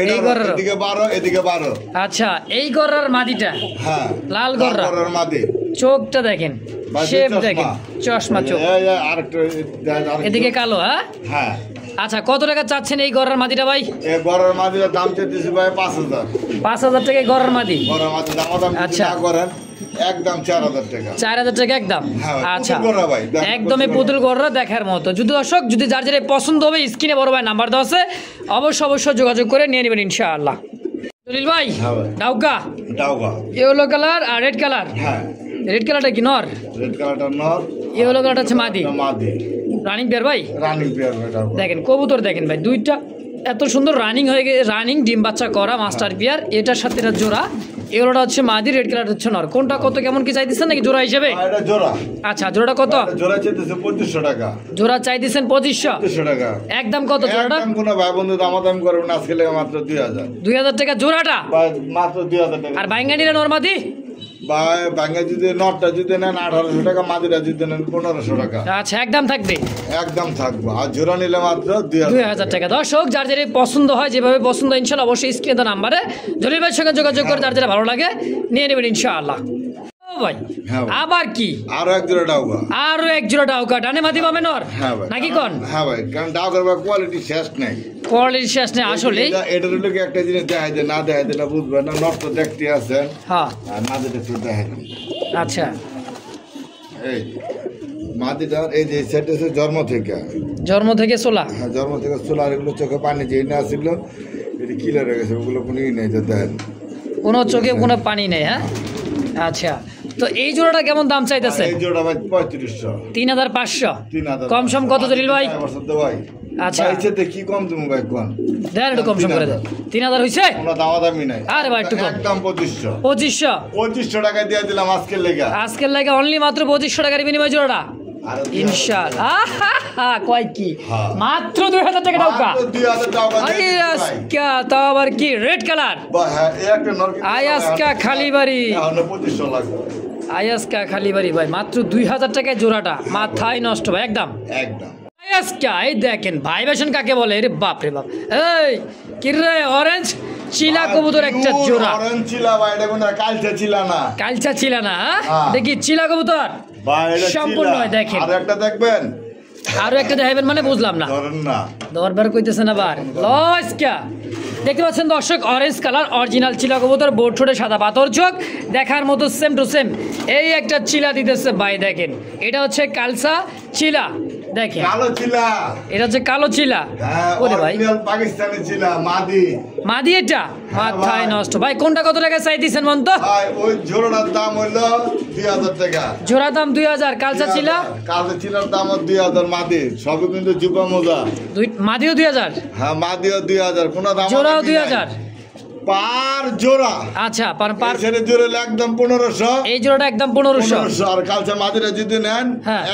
এই গড়ার এদিকে 12 এদিকে 12। আচ্ছা, এই গড়ার মাদিটা, হ্যাঁ লাল গড়ার মাদি। চোখটা দেখেন, শেপ দেখেন, চশমা চোখ, এদিকে কালো। হ্যাঁ আচ্ছা, কত টাকা চাচ্ছেন এই গড়ার মাদিটা ভাই? এই গড়ার মাদির দাম চাইতেছি ভাই 5,000। 5,000 টাকা গড়ার মাদি। আচ্ছা, করেন একদম 4,000 টাকা। 4,000 টাকা একদম। আচ্ছা, একদমই পুতুল গড়া দেখার মতো। যদি দর্শক যদি যার যেটা পছন্দ হবে স্ক্রিনে বড় ভাই নাম্বার দেওয়া আছে, অবশ্যই যোগাযোগ করে নিয়ে নেবেন ইনশাআল্লাহ। জলিল ভাই, ডাউকা ইয়েলো কালার আর রেড কালার। হ্যাঁ, রেড কালারটা কি নর? রেড কালারটা নর, ইয়েলো কালারটা হচ্ছে মাদি। রানিং পেয়ার ভাই, দেখেন কবুতর দেখেন ভাই, দুইটা এত সুন্দর রানিং হয়ে গেছে, রানিং ডিম বাচ্চা করা মাস্টার পেয়ার। এটার সাথে এটা জোড়া এগুলোটা হচ্ছে মাদি, রেড কালার হচ্ছে নর। কোনটা কত কেমন কি চাইতেছেন নাকি জোড়া হিসেবে? এটা জোড়া। আচ্ছা, জোড়াটা কত? জোড়া চাইতেছে 2500 টাকা। জোড়া চাইতেছেন 2500 টাকা। একদম কত জোড়াটা? একদম কোনো ভাই বন্ধু দামাদাম করবেন আজকে লাগে মাত্র 2000 টাকা জোড়াটা, মাত্র 2000 টাকা। আর বাইঙ্গা নিলে নর মাদি? ভাই বাঙ্গা যদি নটটা যদি নেন 1800 টাকা, মাদিরা যদি নেন 1500 টাকা। আচ্ছা, একদম থাকবে? একদম থাকবে। আর জোড়া নিলে মাত্র 2000 টাকা। দর্শক যার যেটা পছন্দ হয়, যেভাবে পছন্দ ইনশাআল্লাহ অবশ্যই স্ক্রিনে দেওয়া নাম্বারে জলিল ভাইয়ের সঙ্গে যোগাযোগ করে যার যেটা ভালো লাগে নিয়ে নেবেন ইনশাআল্লাহ। ভাই আবার কি আরো এক জোড়া ডাউকা? আরো এক জোড়া ডাউকা। ডানে মাদি পাবে নর নাকি কোন? হ্যাঁ ভাই, কারণ ডাউকার কোয়ালিটি শেষ নেই। কোয়ালিটি শেষ নেই আসলে। এটার লোকে একটা জিনিস দেখাই দেয়, না দেখাই দিলে বুঝবে না। নট তো দেখতে আছেন, হ্যাঁ, আর মাদিটা একটু দেখাই দিন। আচ্ছা, এই মাদিটার এই যে সেট আছে জন্ম থেকে চোলা। হ্যাঁ, জন্ম থেকে চোলা। আর এগুলো চোখে পানি যেই না ছিল এটা ক্লিয়ার হয়ে গেছে, ওগুলো কোনো নেই যে দেন, কোনো চোখে কোনো পানি নেই। হ্যাঁ, আচ্ছা। তো এই জোড়াটা কেমন দাম চাইতেছে? এই জোড়া ভাই 3500। 3500 3000। কম সম কত জলিল ভাই? ভাই আচ্ছা, ইচ্ছেতে কি কম তুমি ভাই কোন দেন একটু কম সম করে দেন। 3000 হইছে? কোনো দামাদামি নাই। আরে ভাই একটু কম। একদম 2500। 2500 টাকা দিয়ে দিলাম আজকের লেগা। আজকের লাগে অনলি মাত্র 2500 টাকার বিনিময় জোড়াটা ইনশাআল্লাহ। কয় কি মাত্র 2000 টাকা ডাউকা? 2000 টাকা। আরে আজকা তাও আবার কি রেড কালার? হ্যাঁ, এই একটা নর আয়াসকা খালিবাড়ি। 2500 লাগবে। আয়াসকা খালিবাড়ি ভাই মাত্র 2000 টাকায় জোড়াটা। মাথায় নষ্ট ভাই, একদম একদম। আয়াসকা এই দেখেন ভাইবেশন কাকে বলে রে বাপ রে বাপ। এই কি রে অরেঞ্জ চিলা কবুতর একটা জোড়া। অরেঞ্জ চিলা ভাই, এটা কোন কালচা চিলা না? কালচা চিলা না। দেখি চিলা কবুতর ভাই, এটা সম্পূর্ণ হয়। দেখেন আর একটা দেখবেন, আরো একটা দেখাবেন মানে বুঝলাম না। ধরেন না দরবার কইতেছেন আবার লস্কা। দেখতে পাচ্ছেন দর্শক, অরেঞ্জ কালার অরিজিনাল চিলা কবুতর, বোর্ড ঠোঁটে সাদা পাথর চোখ, দেখার মতো সেম টু সেম। এই একটা চিলা দিতেছে ভাই, দেখেন এটা হচ্ছে কালসা চিলা। দেখেন কালো চিলা, এটা হচ্ছে কালো চিলা। ওরে ভাই, পাকিস্তানি চিলা মাদি। মাদি এটা মাথায় নষ্ট ভাই। কোনটা কত টাকা চাই দিচ্ছেন মন তো? ভাই ওই জোড়াটার দাম হলো 2000 টাকা। জোড়া দাম 2000। কালসা চিলা? কালসা চিলার দাম 2000। মাদি সবই কিন্তু জুপা মোজা। মাদিও 2000? হ্যাঁ, মাদিও 2000। কোন দাম? জোড়াও 2000 পার জোড়া। আচ্ছা, পার ছেড়ে জোড়া একদম 1500। এই জোড়াটা একদম 1500। আর কালচা মাদিরা যদি নেন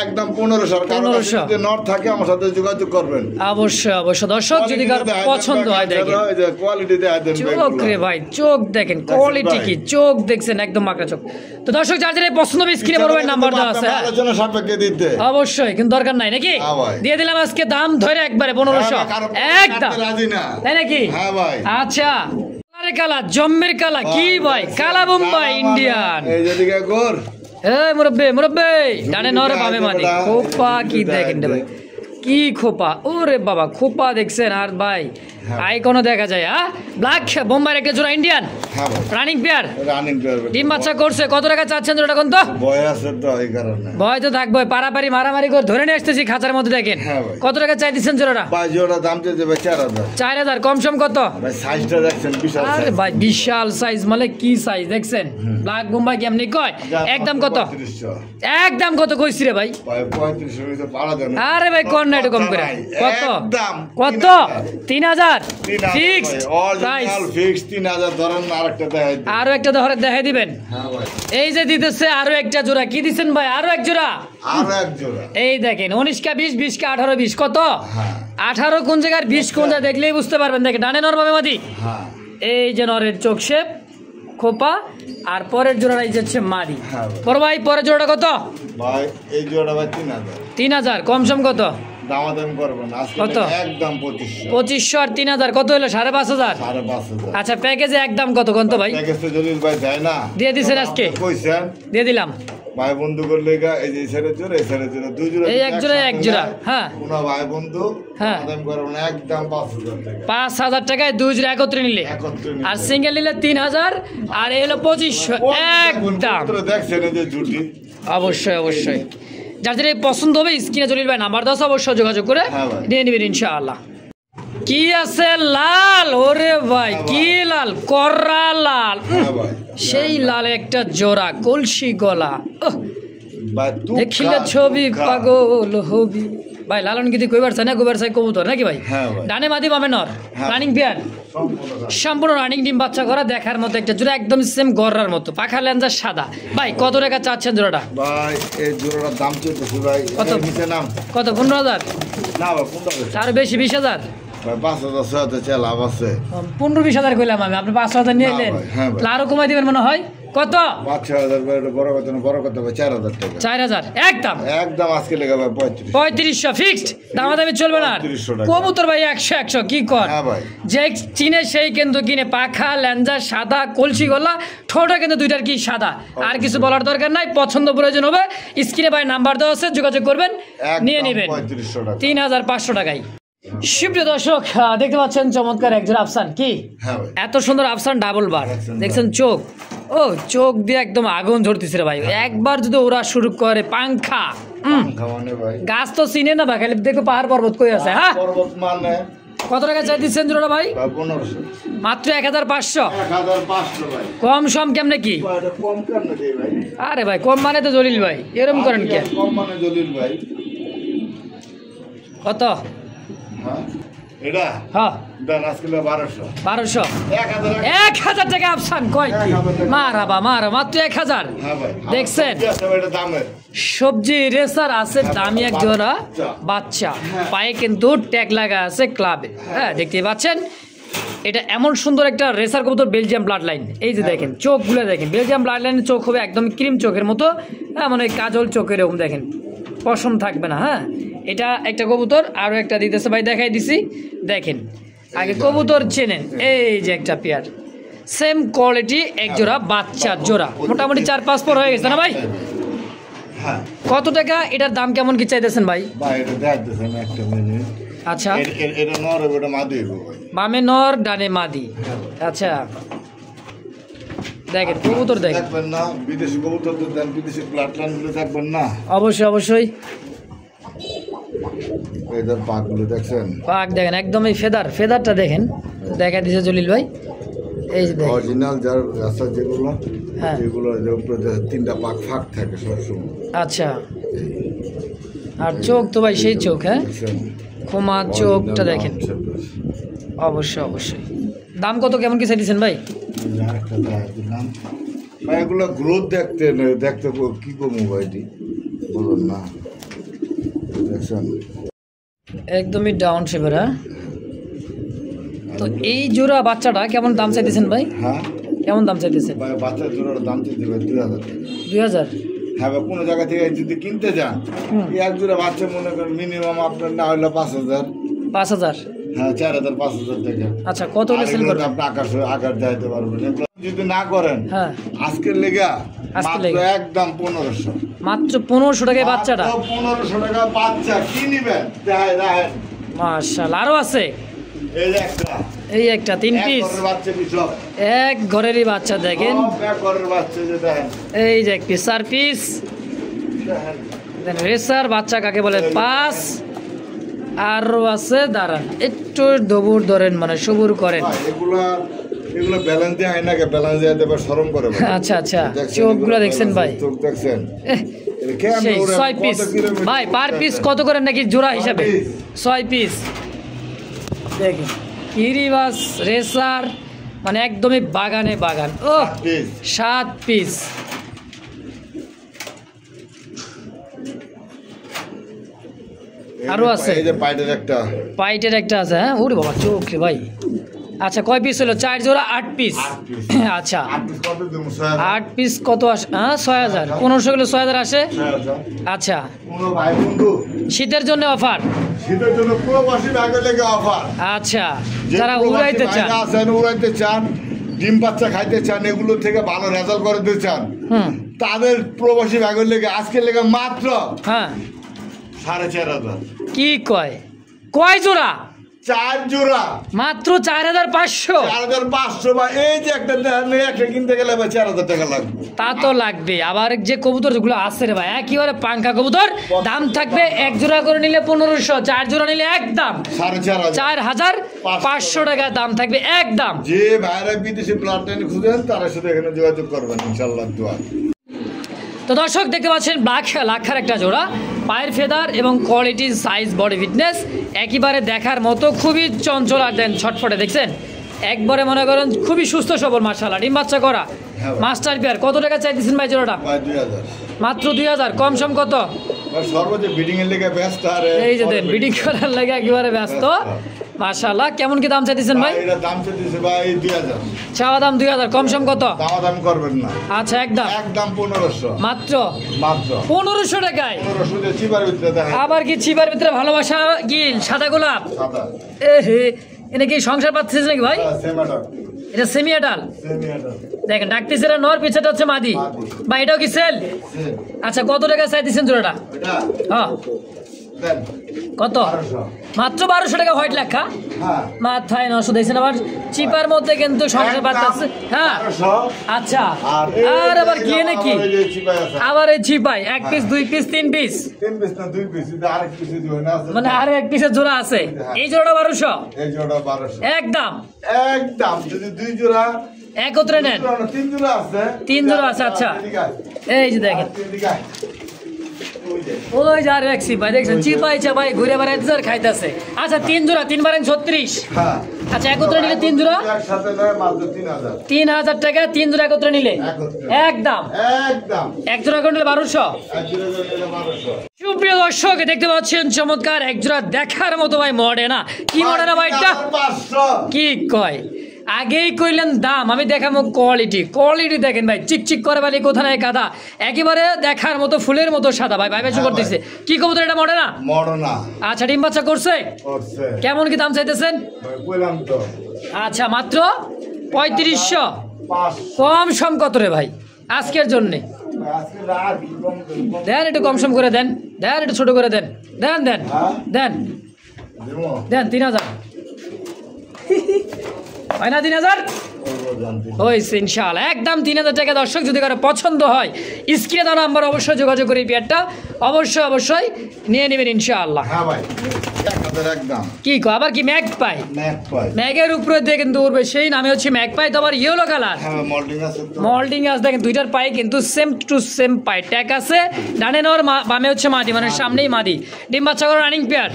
একদম 1500। 1500 যদি নট থাকে আমার সাথে যোগাযোগ করবেন অবশ্যই অবশ্যই। দর্শক যদি কারো পছন্দ হয় দেখেন কোয়ালিটি দেখাই চোখ রে ভাই, চোখ দেখেন কোয়ালিটি কি, চোখ দেখছেন একদম মাকড়া চোখ। তো দর্শক যার যেটা পছন্দ হবে স্ক্রিনে বড় ভাই নাম্বার দেওয়া আছে, আলোচনা সাপেক্ষে দিতে অবশ্যই, কিন্তু দরকার নাই নাকি? দিয়ে দিলাম আজকে দাম ধরে একবারে 1500 একদম, রাজি না তাই নাকি? হ্যাঁ ভাই। আচ্ছা, কালা জম্মের কালা কি ভাই? কালা বোম্বাই ইন্ডিয়ান। এই যেদিকে গোর এই মুরব্বে ডানে নরে ভাবে মাদি। খোপা কি দেখেন ভাই, কি খোপা! ওরে বাবা, খোপা দেখছেন? আর ভাই আইকনও দেখা যায়। ব্ল্যাক বোম্বাই একটা জোড়া ইন্ডিয়ান রানিং পেয়ার। ডিম বাচ্চা করছে। কত টাকা চাচ্ছেন জোড়াটা কোন? তো ভয় আছে তো, এই কারণে ভয় তো থাকবে। পারাপারি মারামারি করে ধরে নিয়ে আসতেছি খাঁচার মধ্যে। দেখেন কত টাকা চাই দিচ্ছেন জোড়াটা? ভাই জোড়া দাম চাইছে ভাই 4000। 4000 কম সম কত? ভাই সাইজটা দেখছেন বিশাল সাইজ। আরে ভাই বিশাল সাইজ মানে কি সাইজ দেখছেন? ব্ল্যাক বোম্বাই কেমনি কয়? একদম কত? একদম কত কইছি রে ভাই? ভাই 3500 নিতে পারা দেন। আরে ভাই কোন না একটু কম করে। কত? কত? 3000 ফিক্সড প্রাইস। ফিক্সড 3000 ধরেন। আরেকটা দেখাই দিন। আরো একটা ধরে দেখাই দিবেন। হ্যাঁ ভাই, এই যে দিতেছে আরো একটা জোড়া। কি দিছেন ভাই? আরো এক জোড়া। আরো এক জোড়া। এই দেখেন 19 কা 20, 20 কা 18, 20 কত? হ্যাঁ 18 কোন জায়গার 20 কোন জায়গা দেখলেই বুঝতে পারবেন। দেখেন ডানে নর বামে মাদি। হ্যাঁ, এই যে নরের চোখ শেপ খোপা, আর পরের জোড়াটা এই যাচ্ছে মাদি। বড় ভাই পরের জোড়াটা কত? ভাই এই জোড়া ভাই 3000। 3000 কম সম কত? দামাদাম করবেন আজকে কত? একদম 2500। 2500 আর 3000 কত হলো? 5500। 5500। আচ্ছা, প্যাকেজে একদম কত কোন তো ভাই? প্যাকেজে জলিল ভাই দেয় না? দিয়ে দিছেন আজকে? কইছেন দিয়ে দিলাম। ভাই বন্ধু করলে এই যে ছেড়ে জোড়া, এই ছেড়ে জোড়া, দুই জোড়া, এই এক জোড়া এক জোড়া। হ্যাঁ, কোন ভাই বন্ধু দামাদাম করবেন একদম 5000 টাকা। 5000 টাকায় দুই জোড়া একত্রে নিলে, আর সিঙ্গেল নিলে 3000, আর এই হলো 2500 একদম। দেখছেন এই যে জুটি। অবশ্যই অবশ্যই, যার যেটা পছন্দ হবে স্ক্রিনে জলিল ভাই নাম্বার দাও, অবশ্যই যোগাযোগ করে নিয়ে নেবেন ইনশাআল্লাহ। কি আছে লাল? ওরে ভাই কি লাল, কররা লাল। সেই লাল একটা জোড়া কলসি গলা। দেখিলে ছবি পাগল হবি। ভাই লালন গিদি কইবার চাই না কইবার চাই কবুতর নাকি ভাই? হ্যাঁ ভাই। ডানে মাদি বামে নর, হ্যাঁ। রানিং পেয়ার, সম্পূর্ণ রানিং ডিম বাচ্চা করা, দেখার মতো একটা জোড়া, একদম সেম গররার মতো, পাখা লেন্সা সাদা। ভাই কত টাকা চাচ্ছেন জোড়াটা? ভাই এই জোড়াটার দাম চলতেছে ভাই কত? এর নিচে নাম কত? 15,000? না ভাই 15,000 আরো বেশি, 20,000? ভাই 5,000 6,000 চা লাভ আছে। 15-20,000 কইলাম আমি, আপনি 5,000 নিয়ে না এলেন। ভাই, হ্যাঁ ভাই। আরো কমাই দিবেন মনে হয়। কত? 5,000 ভাই এটা বড় কথা না, বড় কথা ভাই 4,000 টাকা 4,000 একদম। একদম আজকে লেগে ভাই 35। 3500 ফিক্সড, দামাদামি চলবে না। 3500 টাকা। কবুতর ভাই 100 কি কর? হ্যাঁ ভাই। যে চিনে সেই কিন্তু কিনে, পাখা লেঞ্জা সাদা, কলসি গলা, ঠোঁটা কিন্তু দুইটার কি সাদা। আর কিছু বলার দরকার নাই, পছন্দ প্রয়োজন হবে স্ক্রিনে ভাই নাম্বার দেওয়া আছে, যোগাযোগ করবেন, নিয়ে নেবেন 3500 টাকা। 3,500 টাকায়। সুপ্রিয় দর্শক, দেখতে পাচ্ছেন চমৎকার একজোড়া আফসান। কি হ্যাঁ ভাই। এত সুন্দর আফসান, ডাবল বার দেখছেন দেখছেন, চোখ ও চোখ দিয়ে একদম আগুন ঝরতেছে রে ভাই। একবার যদি ওরা শুরু করে পাংখা, খাওয়ানে ভাই গাছ তো চিনে না ভাই, খালি দেখো পাহাড় পর্বত কই আছে। হ্যাঁ, পর্বত মানে কত টাকা চাই দিচ্ছেন জোড়াটা ভাই? 1500। মাত্র 1,500। 1,500 ভাই। কম সম কেমনে কি? ভাই এটা কম কেন দেই ভাই? আরে ভাই কম মানে তো জলিল ভাই, এরকম করেন কে? কম মানে জলিল ভাই। কত? হ্যাঁ এটা হ্যাঁ দেন আজকে 1200। 1200। 1,000 1,000 টাকা আফসান কয় কি? 1,000 টাকা। মারাবা মারা, মাত্র 1,000। হ্যাঁ ভাই। দেখছেন? কি আছে ভাই এটা দামে? সবজি রেসার আছে, দামি এক জোড়া বাচ্চা, পায়ে কিন্তু ট্যাগ লাগা আছে ক্লাবে। হ্যাঁ দেখতেই পাচ্ছেন, এটা এমন সুন্দর একটা রেসার কবুতর, বেলজিয়াম ব্লাড লাইন। এই যে দেখেন চোখগুলো দেখেন, বেলজিয়াম ব্লাড লাইনের চোখ হবে একদম ক্রিম চোখের মতো, হ্যাঁ মানে কাজল চোখের এরকম দেখেন, পশম থাকবে না। হ্যাঁ এটা একটা কবুতর, আরও একটা দিতেছে ভাই, দেখাই দিছি দেখেন। আগে কবুতর চেনেন, এই যে একটা পেয়ার, সেম কোয়ালিটি এক জোড়া বাচ্চা জোড়া, মোটামুটি 4-5 পর হয়ে গেছে না ভাই? হ্যাঁ কত টাকা এটার দাম কেমন কি চাইতেছেন ভাই? ভাই এটা দেখতেছেন একটা মিনিট। আচ্ছা, এটা নর হবে, এটা মাদি হবে ভাই। বামে নর ডানে মাদি। আচ্ছা দেখেন কবুতর দেখেন, দেখবেন না বিদেশি কবুতর তো দেন, বিদেশি ব্লাড লাইন গুলো দেখবেন না। অবশ্যই অবশ্যই। এদের পাক গুলো দেখছেন, পাক দেখেন একদম, এই ফেদারটা দেখেন, দেখা দিছে জলিল ভাই, এই যে দেখেন। অরিজিনাল যার রাস্তা যেগুলো, হ্যাঁ। এগুলো উপরে 3টা পাক ফাঁক থাকে সবসময়। আচ্ছা, আর চোখ তো ভাই সেই চোখ, হ্যাঁ দেখছেন? খোমা চোখটা দেখেন, অবশ্যই অবশ্যই। দাম কত কেমন কি চাইতেছেন ভাই? আরেকটা দেখা দিলাম ভাই, এগুলো গ্রোথ দেখতে কি কমু ভাইটি বলুন না, দেখছেন? একদমই ডাউন শেপের। হ্যাঁ, তো এই জোড়া বাচ্চাটা কেমন দাম চাইতেছেন ভাই? হ্যাঁ কেমন দাম চাইতেছেন? ভাই বাচ্চার জোড়ার দাম দিতে হবে 2,000 টাকা। 2,000? হ্যাঁ ভাই, কোনো জায়গা থেকে যদি কিনতে যান, এই এক জোড়া বাচ্চা মনে করেন মিনিমাম আপনার না হলে 5,000। 5,000? হ্যাঁ 4,000 5,000 টাকা। আচ্ছা, কত হলে সেল করবেন? আপনি আকার যাইতে পারবেন। এগুলো যদি না করেন, হ্যাঁ আজকের লেগা আজকের মাত্র লেগা? একদম 1500। মাত্র 1500 টাকায় বাচ্চাটা? মাত্র 1500 টাকা বাচ্চা, কি নিবেন? দেখেন মাশাআল্লাহ, আরো আছে। এই যে একটা, এই একটা 3 এক পিস, ঘরের বাচ্চা সব, এক ঘরেরই বাচ্চা দেখেন। সব এক ঘরের বাচ্চা, যে দেখেন এই যে এক পিস, 4 পিস। দেখেন। রেসার বাচ্চা কাকে বলে? 5। আরও আছে, দাঁড়ান একটু দবুর ধরেন, মানে সবুর করেন। ভাই, এগুলো ব্যালেন্স দিয়ে হয় না, ব্যালেন্স দিয়ে দেবে শরম করে ভাই। আচ্ছা আচ্ছা, দেখছেন চোখগুলো এগুলো দেখছেন ভাই? চোখ দেখছেন? এহ, এটা কেমন সেই ওরা 6 কত পিস কিলোমিটার ভাই, পার পিস দেখছেন? কত করে নাকি জোড়া হিসাবে? piece। 6 পিস দেখেন, কিরিবাস রেসার, মানে একদমই বাগানে বাগান। ও 7 পিস। আরো আছে? এই যে পাইটের একটা, পাইটের একটা আছে। হ্যাঁ, ওরে বাবা চোখ রে ভাই। আচ্ছা, কয় পিস হলো? 4 জোড়া 8 পিস। 8 piece। আচ্ছা, 8 piece কত দিমু স্যার? 8 পিস কত আসে? হ্যাঁ 6,000। 1500 কিলো 6,000 আসে। আচ্ছা, কোনো ভাই বন্ধু শীতের জন্য অফার। শীতের জন্য প্রবাসী ভাগের লেগে অফার। আচ্ছা, যে যারা প্রবাসী উড়াইতে চান, ভাইরা আছেন, উড়াইতে চান, ডিম বাচ্চা খাইতে চান, এগুলো থেকে ভালো রেজাল্ট করতে চান, তাদের প্রবাসী ভাগের লেগে আজকের লেগে মাত্র হ্যাঁ 4,500। কি কয়? কয় জোড়া? 4 জোড়া মাত্র 4,500? 4,500 বা এই যে একটা একটা কিনতে গেলে ভাই 4,000 টাকা লাগবে। তা তো লাগবে। আবার যে কবুতর যেগুলো আছে রে ভাই, একেবারে পাঙ্কা কবুতর, দাম থাকবে 1 জোড়া করে নিলে 1500, 4 জোড়া নিলে একদম 4,500। 4,500 টাকা দাম থাকবে একদম। যে ভাইরা বিদেশি ব্লাড লাইন খুঁজেন, তারা সাথে এখানে যোগাযোগ করবেন ইনশাল্লাহ। দোয়া। তো দর্শক দেখতে পাচ্ছেন ব্ল্যাক লাখার একটা জোড়া, পায়ের ফেদার এবং কোয়ালিটি সাইজ বডি ফিটনেস একেবারে দেখার মতো, খুবই চঞ্চল আর দেন ছটফটে, দেখছেন একবারে মনে করেন খুবই সুস্থ সবল মাশাআল্লাহ, ডিম বাচ্চা করা মাস্টার পেয়ার। কত টাকা চাইতেছেন ভাই জোড়াটা? মাত্র 2000। কম সম কত? এই যে দেন বিডিং করার লাগে একেবারে ব্যস্ত মাশাআল্লাহ। কেমন কি দাম চাইতেছেন ভাই? চাওয়া দাম 2000, কম সম কত? আচ্ছা একদম 1500 মাত্র 1500 টাকায়। আবার কি চিপার ভিতরে ভালোবাসা কি সাদা গোলাপ? এটা কি সংসার পাচ্ছিস নাকি ভাই? এটা সেমি অ্যাডাল, দেখেন ডাকতেছে নর, পিছাটা হচ্ছে মাদি। বা এটাও কি সেল? আচ্ছা কত টাকা চাইতেছেন জোড়াটা? হ্যাঁ কত? মাত্র 1200 টাকা। হোয়াইট লেখা মাথায় নষ্ট দেখছেন। আবার চিপার মধ্যে কিন্তু সংসার পাচ্ছে। হ্যাঁ আচ্ছা, আর আবার কি নাকি? আবার এই চিপাই 1 পিস 2 পিস 3 পিস, মানে আর এক পিসের জোড়া আছে। এই জোড়াটা 1200 একদম। যদি 2 জোড়া একত্রে নেন, 3 জোড়া আছে। আচ্ছা এই যে দেখেন ওই যার এক চিপাই দেখছেন, চিপাই চাপাই ঘুরে বেড়াইতেছে আর খাইতেছে। আচ্ছা 3 জোড়া 3 বারেন 36। আচ্ছা একত্রে নিলে 3 জোড়া 3000 টাকা। 3 জোড়া একত্রে নিলে একদম এক জোড়া করে নিলে 1200। সুপ্রিয় দর্শক দেখতে পাচ্ছেন চমৎকার এক জোড়া দেখার মতো ভাই মডে না কি মডে না ভাই? এটা কি কয় আগেই কইলেন দাম, আমি দেখাবো কোয়ালিটি দেখেন ভাই, চিকচিক করে বালি কোথা নাই কাদা, একেবারে দেখার মতো ফুলের মতো সাদা ভাই। ভাই বেশি করতেছে কি কবুতর এটা? মডে না। আচ্ছা ডিম বাচ্চা করছে? কেমন কি দাম চাইতেছেন? আচ্ছা মাত্র 3500। কম সম কত রে ভাই আজকের জন্য? দেন একটু কম সম করে দেন, দেন একটু ছোট করে দেন, দেন দেন দেন দেন 3000 হয় না? 3000 হয়েছে ইনশাআল্লাহ একদম 3000 টাকা। দর্শক যদি কারো পছন্দ হয় স্ক্রিনে দেওয়া নাম্বার অবশ্যই যোগাযোগ করে এই পেয়ারটা অবশ্যই নিয়ে নেবেন ইনশাআল্লাহ। কি কো আবার কি ম্যাগ পাই? ম্যাগের উপরে দিয়ে কিন্তু উঠবে, সেই নামে হচ্ছে ম্যাগ পাই। তো আবার ইয়েলো কালার মল্টিং আছে দেখেন, দুইটার পাই কিন্তু same to same pi, tag আছে। ডানে নর বামে হচ্ছে মাদি, মানে সামনেই মাদি। ডিম বাচ্চা করে রানিং পেয়ার।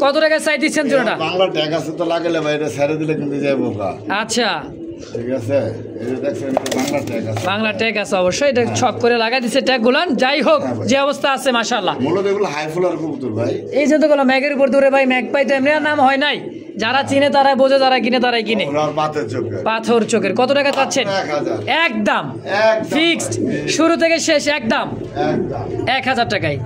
কত টাকা চাই দিচ্ছেন জোড়াটা? বাংলা ট্যাগ আছে তো লাগালে ভাই এটা ছেড়ে দিলে কিন্তু যাইবো। আচ্ছা ঠিক আছে, এই যে দেখছেন বাংলা ট্যাগ আছে, বাংলা ট্যাগ আছে অবশ্যই। এটা ছক করে লাগাই দিচ্ছে ট্যাগ গুলান। যাই হোক যে অবস্থা আছে মাশাআল্লাহ। মূলত এগুলো হাই ফুলার কবুতর ভাই। এই যে তো গুলো ম্যাগের উপর দূরে ভাই, ম্যাগ পাই তো এমনি নাম হয় নাই, যারা চিনে তারাই বোঝে, যারা কিনে তারাই কিনে। পাথর চোখের। কত টাকা চাচ্ছেন? একদম ফিক্সড, শুরু থেকে শেষ একদম 1000 টাকায়।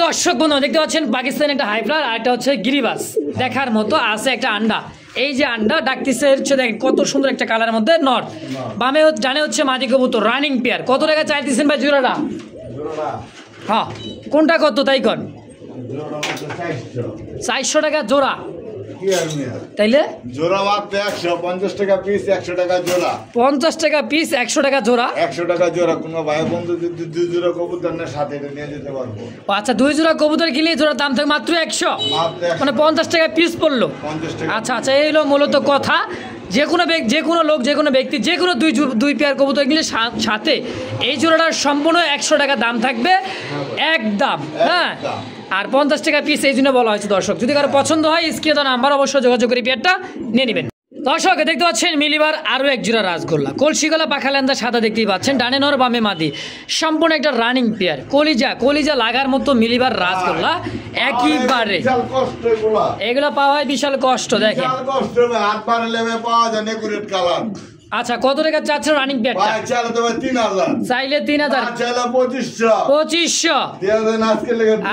দর্শক বন্ধু দেখতে পাচ্ছেন পাকিস্তান একটা হাইফ্লার আর একটা হচ্ছে গিরিবাস, দেখার মতো আছে একটা আন্ডা। এই যে আন্ডা ডাকতেছে হচ্ছে দেখেন কত সুন্দর একটা কালারের মধ্যে নর, বামে জানে হচ্ছে মাদি কবুতর রানিং পেয়ার। কত টাকা চাইতেছেন ভাই জোড়াটা? হ্যাঁ কোনটা কত তাই কন? 400 টাকা জোড়া। তাইলে জোড়া মাত্র 150 টাকা পিস, 100 টাকা জোড়া। 50 টাকা পিস, 100 টাকা জোড়া। 100 টাকা জোড়া। কোনো ভাই বন্ধু যদি 2 জোড়া কবুতর না সাথে এটা নিয়ে যেতে পারবো। আচ্ছা 2 জোড়া কবুতর কিনলে জোড়ার দাম থাকে মাত্র 100, মানে 50 টাকা পিস পড়লো। আচ্ছা আচ্ছা এই হলো মূলত কথা। যে কোনো লোক যে কোনো ব্যক্তি যে কোনো দুই পেয়ার কবুতর কিনলে সাথে এই জোড়াটার সম্পূর্ণ 100 টাকা দাম থাকবে একদম। হ্যাঁ আর 50 টাকা পিস এই জন্য বলা হয়েছে। দর্শক যদি কারো পছন্দ হয় স্ক্রিনে নাম্বার অবশ্যই যোগাযোগ করে পেয়ারটা নিয়ে নেবেন। দর্শক দেখতে পাচ্ছেন মিলিবার আরও এক জোড়া রাসগোল্লা, কলসিগলা পাখালেন্দা সাদা দেখতেই পাচ্ছেন, ডানে নর বামে মাদি, সম্পূর্ণ একটা রানিং পেয়ার। কলিজা লাগার মতো মিলিবার রাসগোল্লা একেবারে। এগুলো পাওয়ায় বিশাল কষ্ট, দেখেন আচ্ছা কত টাকা চাচ্ছেন রানিং পেয়ারটা? চাইলে 3000, 2500,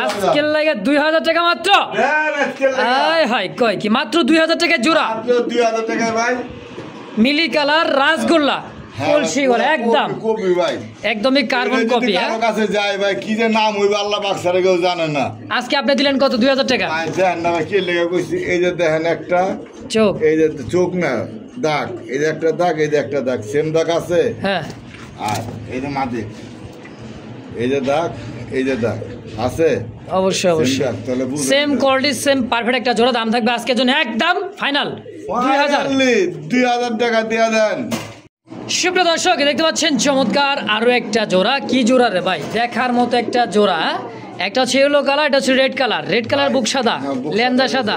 আজকের লাগে 2000 টাকা মাত্র। হয় কয় কি মাত্র 2000 টাকা জোড়া। 2000 টাকা ভাই মিলি কালার রাসগোল্লা কলসিগলা একদম একদমই কার্বন কপি। কারো কাছে যায় ভাই কি যে নাম হইবে আল্লাহ পাক ছাড়া কেউ জানে না। আজকে আপনি দিলেন কত? 2000 টাকা। দেখেন না ভাই কি লেগে কইছি, এই যে দেখেন একটা চোখ, এই যে চোখ না দাগ, এই যে একটা দাগ, এই যে একটা দাগ, সেম দাগ আছে। হ্যাঁ আর এই যে মাঝে এই যে দাগ, এই যে দাগ আছে অবশ্যই অবশ্যই সেম কোয়ালিটি সেম পারফেক্ট একটা জোড়া। দাম থাকবে আজকের জন্য একদম ফাইনাল 2000 টাকা দিয়ে দেন। সুপ্রিয় দর্শক দেখতে পাচ্ছেন চমৎকার আরো একটা জোড়া। কি জোড়া রে ভাই, দেখার মতো একটা জোড়া। একটা হচ্ছে ইয়েলো কালার, এটা হচ্ছে রেড কালার। রেড কালার বুক সাদা, লেন্দা সাদা,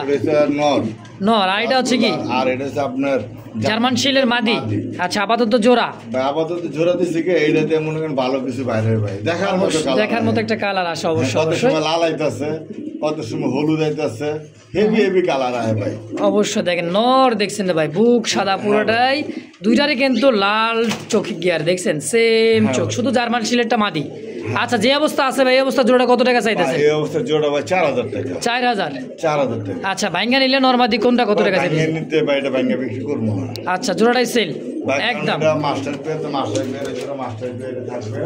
নর নর। আর এটা হচ্ছে কি? আর এটা হচ্ছে আপনার জার্মান শিলের মাদি। আচ্ছা, আপাতত জোড়া। ভাই আপাতত জোড়া দিচ্ছে কি এইটাতে মনে করেন ভালো কিছু বাইরে ভাই দেখার মতো কালার, দেখার মতো একটা কালার আসে অবশ্যই। কত সময় লাল আইতাছে, কত সময় হলুদ আইতাছে, হেভি হেভি কালার আয় ভাই। অবশ্যই দেখেন নর দেখছেন না ভাই, বুক সাদা পুরোটাই, দুইটারই কিন্তু লাল চোখে গিয়ার দেখছেন, সেম চোখ, শুধু জার্মান শিলেরটা মাদি। আচ্ছা, যে অবস্থা আছে ভাই, এই অবস্থা জোড়া কত টাকা চাইতেছে? এই অবস্থা জোড়া ভাই 4000 টাকা। 4000? 4000 টাকা। আচ্ছা, ভাঙ্গা নিলে নরমাদি কোনটা কত টাকা চাইতেছে? নিতে ভাই এটা ভাঙ্গা বিক্রি করব না। আচ্ছা, জোড়াটাই সেল একদম। এটা মাস্টার পেয়ার, তো মাস্টার পেয়ার, এটা মাস্টার পেয়ার থাকবে,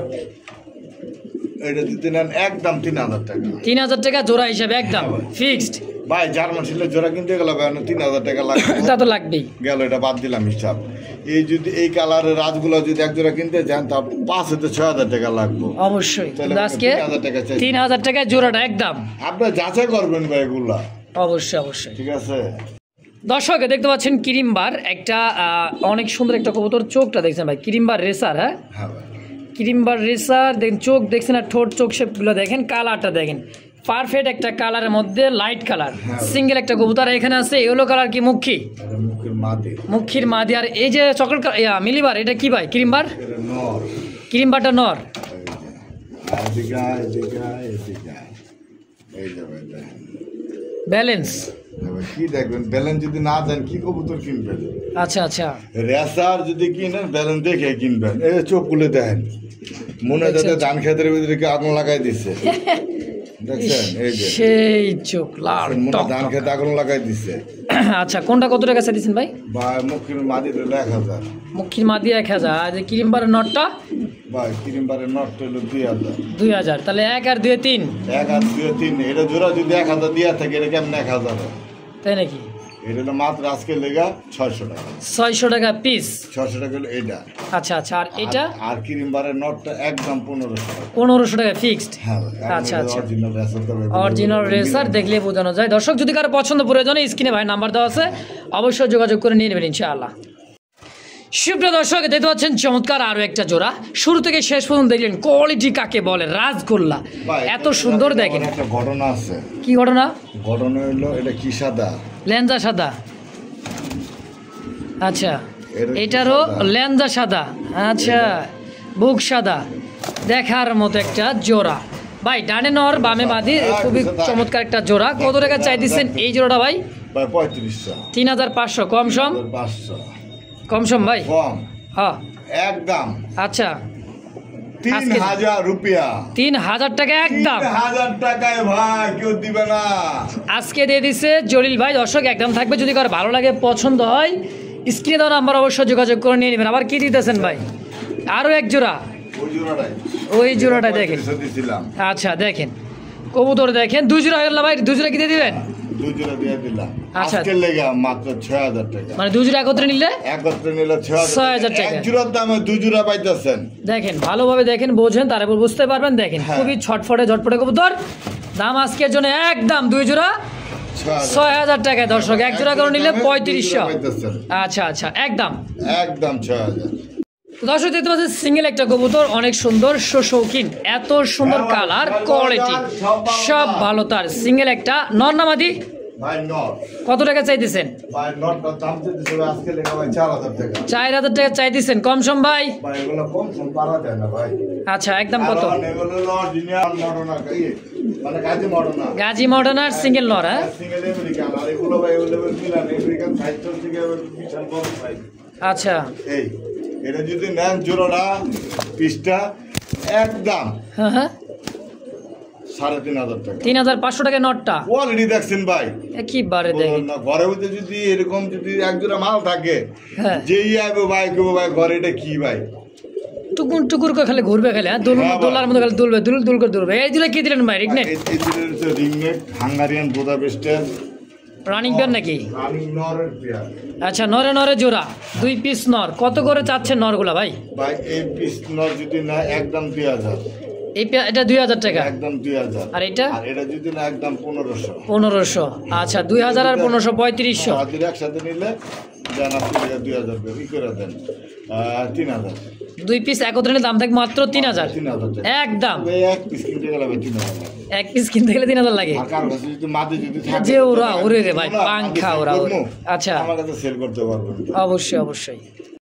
এটা দিতে নেন একদম 3000 টাকা। 3000 টাকা জোড়া হিসাবে একদম ফিক্সড ভাই। জার্মান শিলের জোড়া কিনতে গেলে ভাই 3000 টাকা লাগবে, তা তো লাগবেই। গেল এটা বাদ দিলাম হিসাব। এই যদি এই কালারের রাজগুলো যদি এক জোড়া কিনতে যান তা 5,000 টাকা লাগবে অবশ্যই। তাহলে আজকে 3000 টাকা চাই। 3000 টাকায় জোড়াটা একদম। আপনি যাচাই করবেন ভাই এগুলা, অবশ্যই অবশ্যই। ঠিক আছে। দর্শক দেখতে পাচ্ছেন ক্রিমবার, একটা অনেক সুন্দর একটা কবুতর। চোখটা দেখছেন ভাই, ক্রিমবার রেসার। হ্যাঁ হ্যাঁ ভাই, ক্রিমবার রেসার দেখেন, চোখ দেখছেন আর ঠোঁট চোখ শেপগুলো দেখেন, কালারটা দেখেন পারফেক্ট একটা কালারের মধ্যে, লাইট কালার, সিঙ্গেল একটা কবুতর। এখানে আছে ইয়েলো কালার কি মুখী, এটা মুখের মাদি, মুখীর মাদি। আর এই যে চকলেট মিলিবার, এটা কি ভাই? ক্রিমবার, এটা নর, ক্রিমবারটা নর। এদিকে এদিকে এদিকে এই যে ভাই দেখেন ব্যালেন্স। এবার কি দেখবেন, ব্যালেন্স যদি না দেন কি কবুতর কিনবেন? আচ্ছা আচ্ছা, রেসার যদি কিনেন ব্যালেন্স দেখে কিনবেন। এই চোখ খুলে দেখেন, মনে হয় যাতে ধান খেতের ভিতরে কি আগুন লাগাই দিচ্ছে, দেখছেন? এই যে সেই চোখ লাল মনে হয় ধান খেতে আগুন লাগাই দিচ্ছে। আচ্ছা, কোনটা কত টাকা চাইছেন ভাই? ভাই মুখের মাদি হলো 1000, মুখির মাদি 1000। আর যে ক্রিমবারের নটটা ভাই ক্রিমবারের নট হলো 2000। 2000, তাহলে 1 আর 2 3। 1 আর 2 3, এটা জোড়া যদি 1000 দিয়া থাকে এটা কেমন 1000? তাই নাকি? এটা হলো মাত্র আজকে লেগা 600 টাকা। 600 টাকা পিস। 600 টাকা হলো এটা। আচ্ছা আচ্ছা, আর এটা? আর ক্রিমবারের নটটা একদম 1500 টাকা। 1500 টাকা ফিক্সড। হ্যাঁ, আচ্ছা আচ্ছা, অরিজিনাল রেসার তবে অরিজিনাল রেসার দেখলে বোঝানো যায়। দর্শক যদি কারো পছন্দ প্রয়োজনে স্ক্রিনে ভাই নাম্বার দেওয়া আছে, অবশ্যই যোগাযোগ করে নিয়ে নেবেন ইনশাআল্লাহ। সুপ্রিয় দর্শক দেখতে পাচ্ছেন চমৎকার আরো একটা জোড়া, শুরু থেকে শেষ পর্যন্ত দেখলেন কোয়ালিটি কাকে বলে, রাজগোল্লা এত সুন্দর। দেখেন একটা ঘটনা আছে। কি ঘটনা? ঘটনা হলো এটা কি সাদা, লেঞ্জা সাদা। আচ্ছা, এটারও লেঞ্জা সাদা। আচ্ছা, বুক সাদা, দেখার মতো একটা জোড়া ভাই। ডানে নর বামে মাদি, খুবই চমৎকার একটা জোড়া। কত টাকা চাই দিচ্ছেন এই জোড়াটা ভাই? ভাই 3500। 3500 কম সম? 500 কম সম ভাই? কম, হ্যাঁ একদম। আচ্ছা, 3000 রুপিয়া। 3000 টাকা একদম। 3000 টাকায় ভাই কেউ দিবে না। আজকে দিয়ে দিচ্ছে জলিল ভাই। দর্শক একদম থাকবে, যদি কারো ভালো লাগে পছন্দ হয় স্ক্রিনে দেওয়া নাম্বার অবশ্যই যোগাযোগ করে নিয়ে নেবেন। আবার কি দিতেছেন ভাই? আরো এক জোড়া, ওই জোড়াটাই, ওই জোড়াটাই দেখেন। 3500 দিছিলাম। আচ্ছা দেখেন কবুতর দেখেন, 2 জোড়া হয়ে গেল ভাই। 2 জোড়া কি দিয়ে দিবেন? 2 জোড়া দিয়ে দিলাম। আচ্ছা। আজকে লেগা মাত্র 6000 টাকা। মানে 2 জোড়া একত্রে নিলে একত্রে নিলে 6000 টাকা। এক জোড়ার দামে 2 জোড়া পাইতেছেন। দেখেন ভালোভাবে দেখেন, বোঝেন, তারপর বুঝতে পারবেন। দেখেন খুবই ছটফটে ঝটপটে কবুতর। দাম আজকের জন্য একদম 2 জোড়া 6000 টাকায়। দর্শক এক জোড়া করে নিলে 3500। আচ্ছা আচ্ছা, একদম একদম 6000। দর্শক দেখতে পাচ্ছেন সিঙ্গেল একটা কবুতর, অনেক সুন্দর, শৌখিন, এত সুন্দর কালার, কোয়ালিটি সব ভালো। তার সিঙ্গেল একটা নর নামাদি ভাই নট কত টাকা চাইতেছেন? ভাই নটটার দাম চাইতেছে আজকে লেখা ভাই 4000 টাকা। 4000 টাকা চাইতেছেন, কম সম ভাই? ভাই এগুলো কম সম পারা যায় না ভাই। আচ্ছা, একদম কত? এগুলো অরিজিনাল মডার্ন মানে গাজি মডার্ন, গাজী মডার্ন আর সিঙ্গেল নর। হ্যাঁ, সিঙ্গেল আমেরিকান। আর এগুলো ভাই এগুলো মিলান আমেরিকান সাইজ থেকে বিশাল বড় সাইজ। আচ্ছা, এই এটা যদি নেন জোড়াটা পিসটা একদম হ্যাঁ হ্যাঁ 3500 টাকা। 3500 টাকা নটটা। কোয়ালিটি দেখছেন ভাই, একেবারে দেখেন। ঘরের মধ্যে যদি এরকম যদি এক জোড়া মাল থাকে, হ্যাঁ, যেই আইবো ভাই কেবো ভাই ঘরে এটা কি ভাই, টুকুর টুকুর করে খালি ঘুরবে, খালি দোলার মধ্যে খালি দুলবে, দুল দুল করে দুলবে। এই দুলে কি দিলেন ভাই? রিগনেট, রিংনেট হাঙ্গারিয়ান বুদাপেস্টের রানিং পেয়ার নাকি? রানিং নরের পেয়ার। আচ্ছা, নরে নরে জোড়া 2 পিস নর। কত করে চাচ্ছেন নরগুলা ভাই? ভাই এই পিস নর যদি না একদম 2000। এটা 2000 টাকা একদম 2000। আর এটা যদি না একদম 1500। 1500। আচ্ছা 2000 আর 1500 3500। যদি একসাথে নিলে দেন আপনি 2000 করে দেন 3000। 2 পিস একত্রে নিলে দাম থাকবে মাত্র 3000। 3000 একদম। এক পিস কিনতে গেলে 3000 লাগে। এক পিস কিনতে গেলে 3000 লাগে। আর কার কাছে যদি মাদি যদি থাকে যে ওরা ওরে রে ভাই পাংখা ওরা। আচ্ছা আমার কাছে সেল করতে পারবেন। অবশ্যই অবশ্যই।